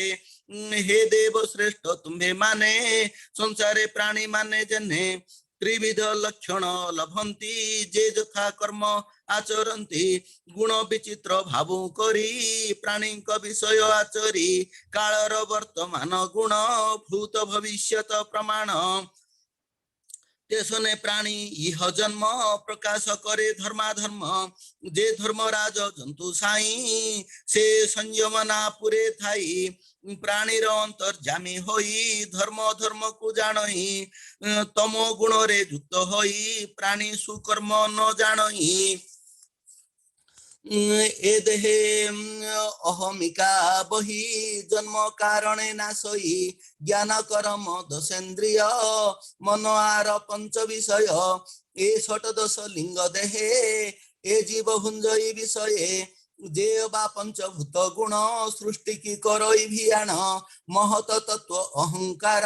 हे देव श्रेष्ठ तुम्हें माने संसारे प्राणी माने जने त्रिविध लक्षण लभंती जे यथा कर्म आचरती गुण विचित्र भावु करी प्राणी विषय आचरी कालर वर्तमान गुण भूत भविष्यत प्रमाण तेसने प्राणी इह जन्म प्रकाश करे धर्माधर्म जे धर्मराज जंतु साई से संयमना पुरे थाई प्राणी अंतर्जामी होई धर्म धर्म को जानई तमो गुण रे युक्त होई प्राणी सुकर्म न जानई ए देहे अहमिका बही जन्म कारणे नाशई ज्ञान कर्म दशेन्द्रिय मन आर पंच विषय ए षट दश लिंग देहे ए जीव भुंजई विषये जे बा पंचभूत गुण सृष्टि की करई भियाण महत तत्व अहंकार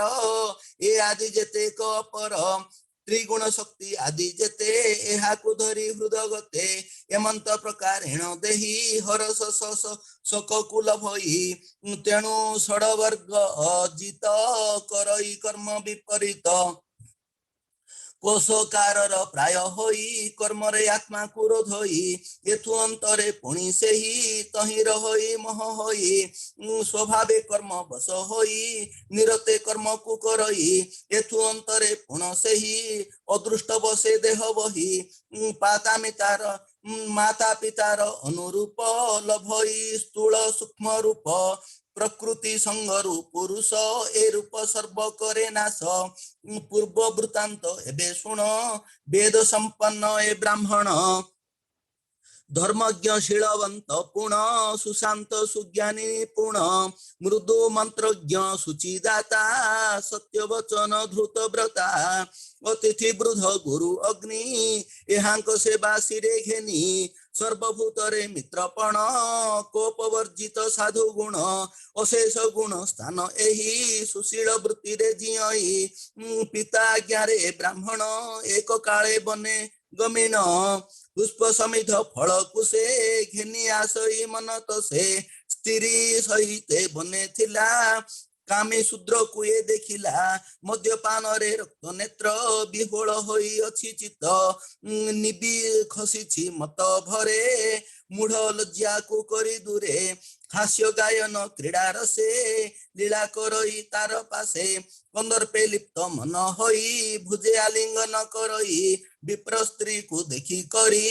ए आदि जेते पर त्रिगुण शक्ति आदि जेते एहा को धरी हृदगते एमंत प्रकारेण देही हरस सककुल भई तेणु षडवर्ग अजित करई कर्म विपरीत कोशकार प्राय होई कर्म रे आत्मा क्रोध होई एथु अंतरे पुणी से ही तही रही मोह होई स्वभावे कर्म बस होई निरते कर्म को करई एथु अंतरे पुण से ही अदृष्ट बसे देह बही माता पितार अनुरूप लभई स्थूल सूक्ष्म रूप प्रकृति संगरु पुरुष ए रूप सर्व करे नाश पूर्व वृत्तांत एबे सुन वेद संपन्न ए ब्राह्मण धर्मज्ञ शीलवंत पुण सुशांत सुज्ञानी पुण मृदु मंत्रज्ञ सुचिदाता सत्य वचन धृत व्रता अतिथि वृद्ध गुरु अग्नि एहांक सेवा सिरे घेनी सर्वभूतरे मित्रपण कोपवर्जित साधु गुण अशेष गुण स्थान एही सुशील वृत्ति रे जियई पिता आज्ञारे ब्राह्मण एक काले बने गमीन पुष्प समिध फल कुसे घेनी आसई मन तसे स्त्री सहित बने थिला कामी शूद्र कुए देखिला मद्यपान रे रक्त नेत्र विहोल होई अछि चित्त निबी खसिछि मत भरे मूढ़ लज्जा को करी दूरे हास्य गायन क्रीड़ा रसे लीला करई तार पासे कंदर्पे लिप्त मन होई भुजे आलिंगन करई विप्र स्त्री को देखी करी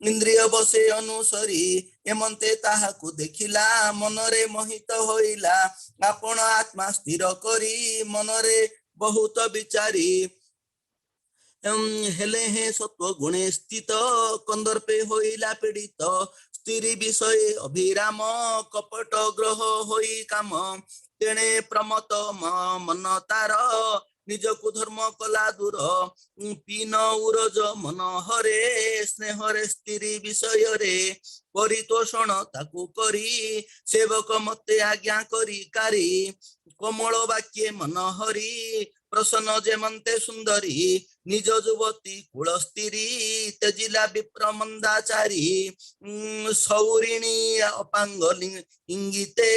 इंद्रिय बसे अनुसरी एमंते ताहा को देखिला मनरे मोहित होइला आपण आत्मा स्थिर करी मनरे बहुत विचारी हेले हे सत्व गुणे स्थित कंदर्पे होइला पीड़ित स्त्री विषय अभिराम कपट ग्रह होई काम तेणे प्रमत मन तार निज को धर्म कला दूर पीन उरज मन हरे स्नेह रे स्त्री विषय रे परितोषण ताकू करी सेवक मते आज्ञा करी कारी कोमल वाक्ये मन हरि प्रसन्न जेमंते सुंदरी निज युवती कुल स्त्री तेजिला विप्र मंदाचारी सौरिणी अपांग इंगिते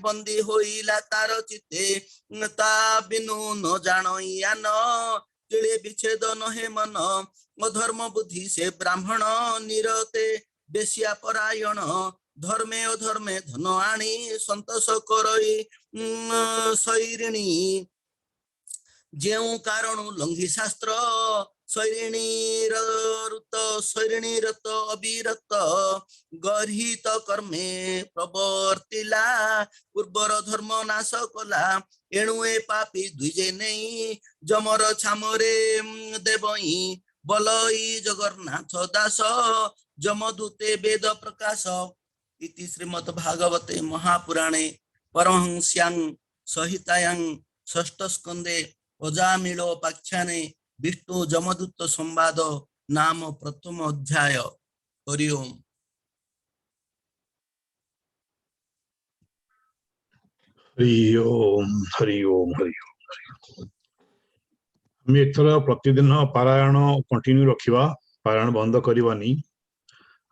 बंदी होइला तार चिते ता बिनु न जानइया न तिले विच्छेद नहे मन अधर्म बुद्धि से ब्राह्मण निरते बेश्या परायण धर्मे अधर्मे धन आनी संतोष करई शैरिणी जेउ कारण लंघी शास्त्र शैरिणी रत अविरत गर्हित कर्मे प्रवर्तिला पूर्वर धर्म नाश कला एणु ए पापी द्विजे नहीं जमर छामरे देवई बलई जगन्नाथ दास जमदूते वेद प्रकाश इति श्रीमद् भागवते महापुराणे परमहंस्यां संहितायां षष्ठ स्कंदे अजामिलोपाख्याने विष्णु जमदूत संवाद नाम प्रथम अध्याय। हरि ओम। हरि ओम हरि ओम हरि ओम। हम एथर प्रतिदिन पारायण कंटिन्यू रखिबा, पारायण बंद करबानी।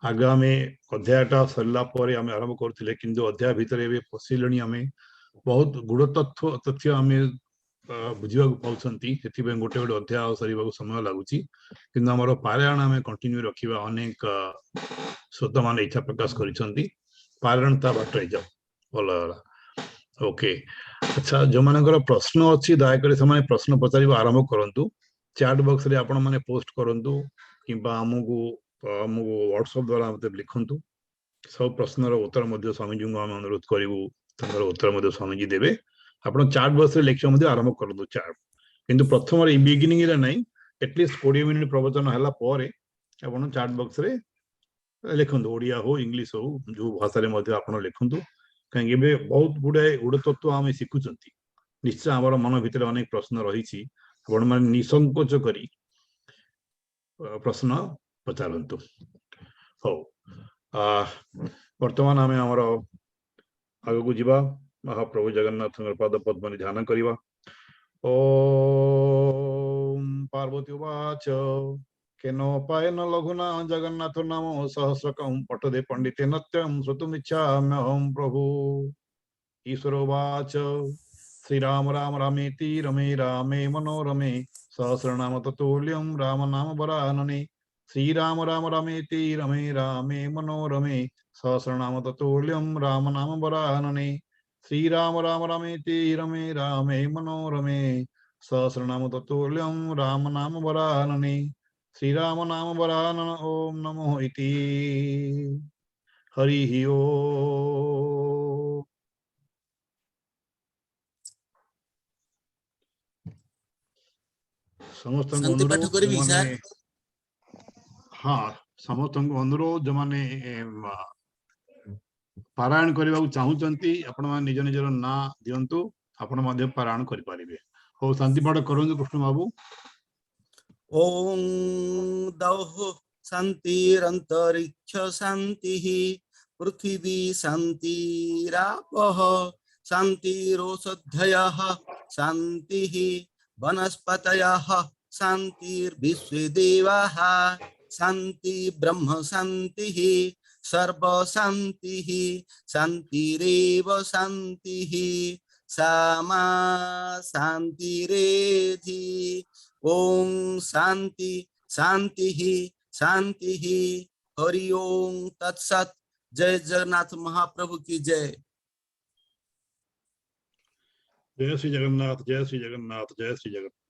आगामी अध्यायटा सरला परे आमे आरंभ करथिले, किंतु अध्याय भितर एबे पसिलणी आमे बहुत गुड़ तथ्य आमे बुझिबा पाउछंती, सेति बे गोटे गोटे अध्याय सरीबा समय लागुची, किंतु हमर पारायण आमे कंटिन्यू रखिबा। अनेक श्रोत मान इच्छा प्रकाश करिसंती, पारायण ता बाटरे जाओ भला। ओके, अच्छा, जो मानकर प्रश्न अच्छी दयाकोरी से प्रश्न पचार आरंभ करंतु। चैट बॉक्स रे आपण माने पोस्ट करंतु किंबा हमको व्हाट्सएप द्वारा मते लिखंतु। सब प्रश्नर उत्तर मध्य स्वामी जी को हम अनुरोध करिवु, तंगर उत्तर मध्य स्वामी जी देबे। आपण चैट बॉक्स रे लेक्चर मध्य आरंभ करंतु चैट, किंतु प्रथम रे बिगिनिंग रे नै, एटलीस्ट 20 मिनिट प्रवचन हला परे आपण चैट बॉक्स रे लिखंतु। ओडिया हो इंग्लिश हो जो भाषा रे मध्य आपण लिखंतु, कहीं बहुत गुड़ाए गुड़ तत्व आम शिखुंट। निश्चय आम मन भितर अनेक प्रश्न रही, आपण मैंने निसंकोच करी प्रश्न पचारतु। हो, वर्तमान आम आमर आग को जीवा। महाप्रभु जगन्नाथ पाद पद्म ध्यान करवा। ओम पार्वती उवाच केनोपायन लघुना जगन्नाथ नाम सहस्रकं पठदे पंडिते नत्यं श्रोतुमिच्छाम्यहं प्रभु। ईश्वर उवाच श्रीराम राम रामेति रमे रामे मनोरमे सहस्रनाम ततुल्यं राम नाम वरानने। श्रीराम राम रामेति रमे रामे मनोरमे सहस्रनाम ततुल्यं राम नाम वरानने। श्रीराम राम रामेति रमे रामे मनोरमे सहस्रनाम ततुल्यं राम नाम वरानने। श्रीराम नाम वरानन ओम नमो इति। हरि ओम। समस्त शांति पाठ अनुरोध करी जो सर। माने, हाँ, समस्त अनुरोध जो माने पारायण करने चाहूँगी, आपण मैंने निज निजर ना दिंतु, आपण मध्य पारायण करें। हो, शांति पाठ करूँ कृष्ण बाबू। ओम दौः शांतिरंतरिक्ष शांतिः पृथिवी शांतिरापः शांतिरोषधयः शांतिः वनस्पतयः शांतिर्विश्वे देवाः शांति ब्रह्म शांतिः सर्व शांतिः शांतिरेव शांतिः सामा शांतिरेधि। ओम शांति शांति ही शांति ही। हरि ओम तत्सत। जय जगन्नाथ महाप्रभु की जय। जय श्री जगन्नाथ, जय श्री जगन्नाथ, जय श्री जगन्नाथ।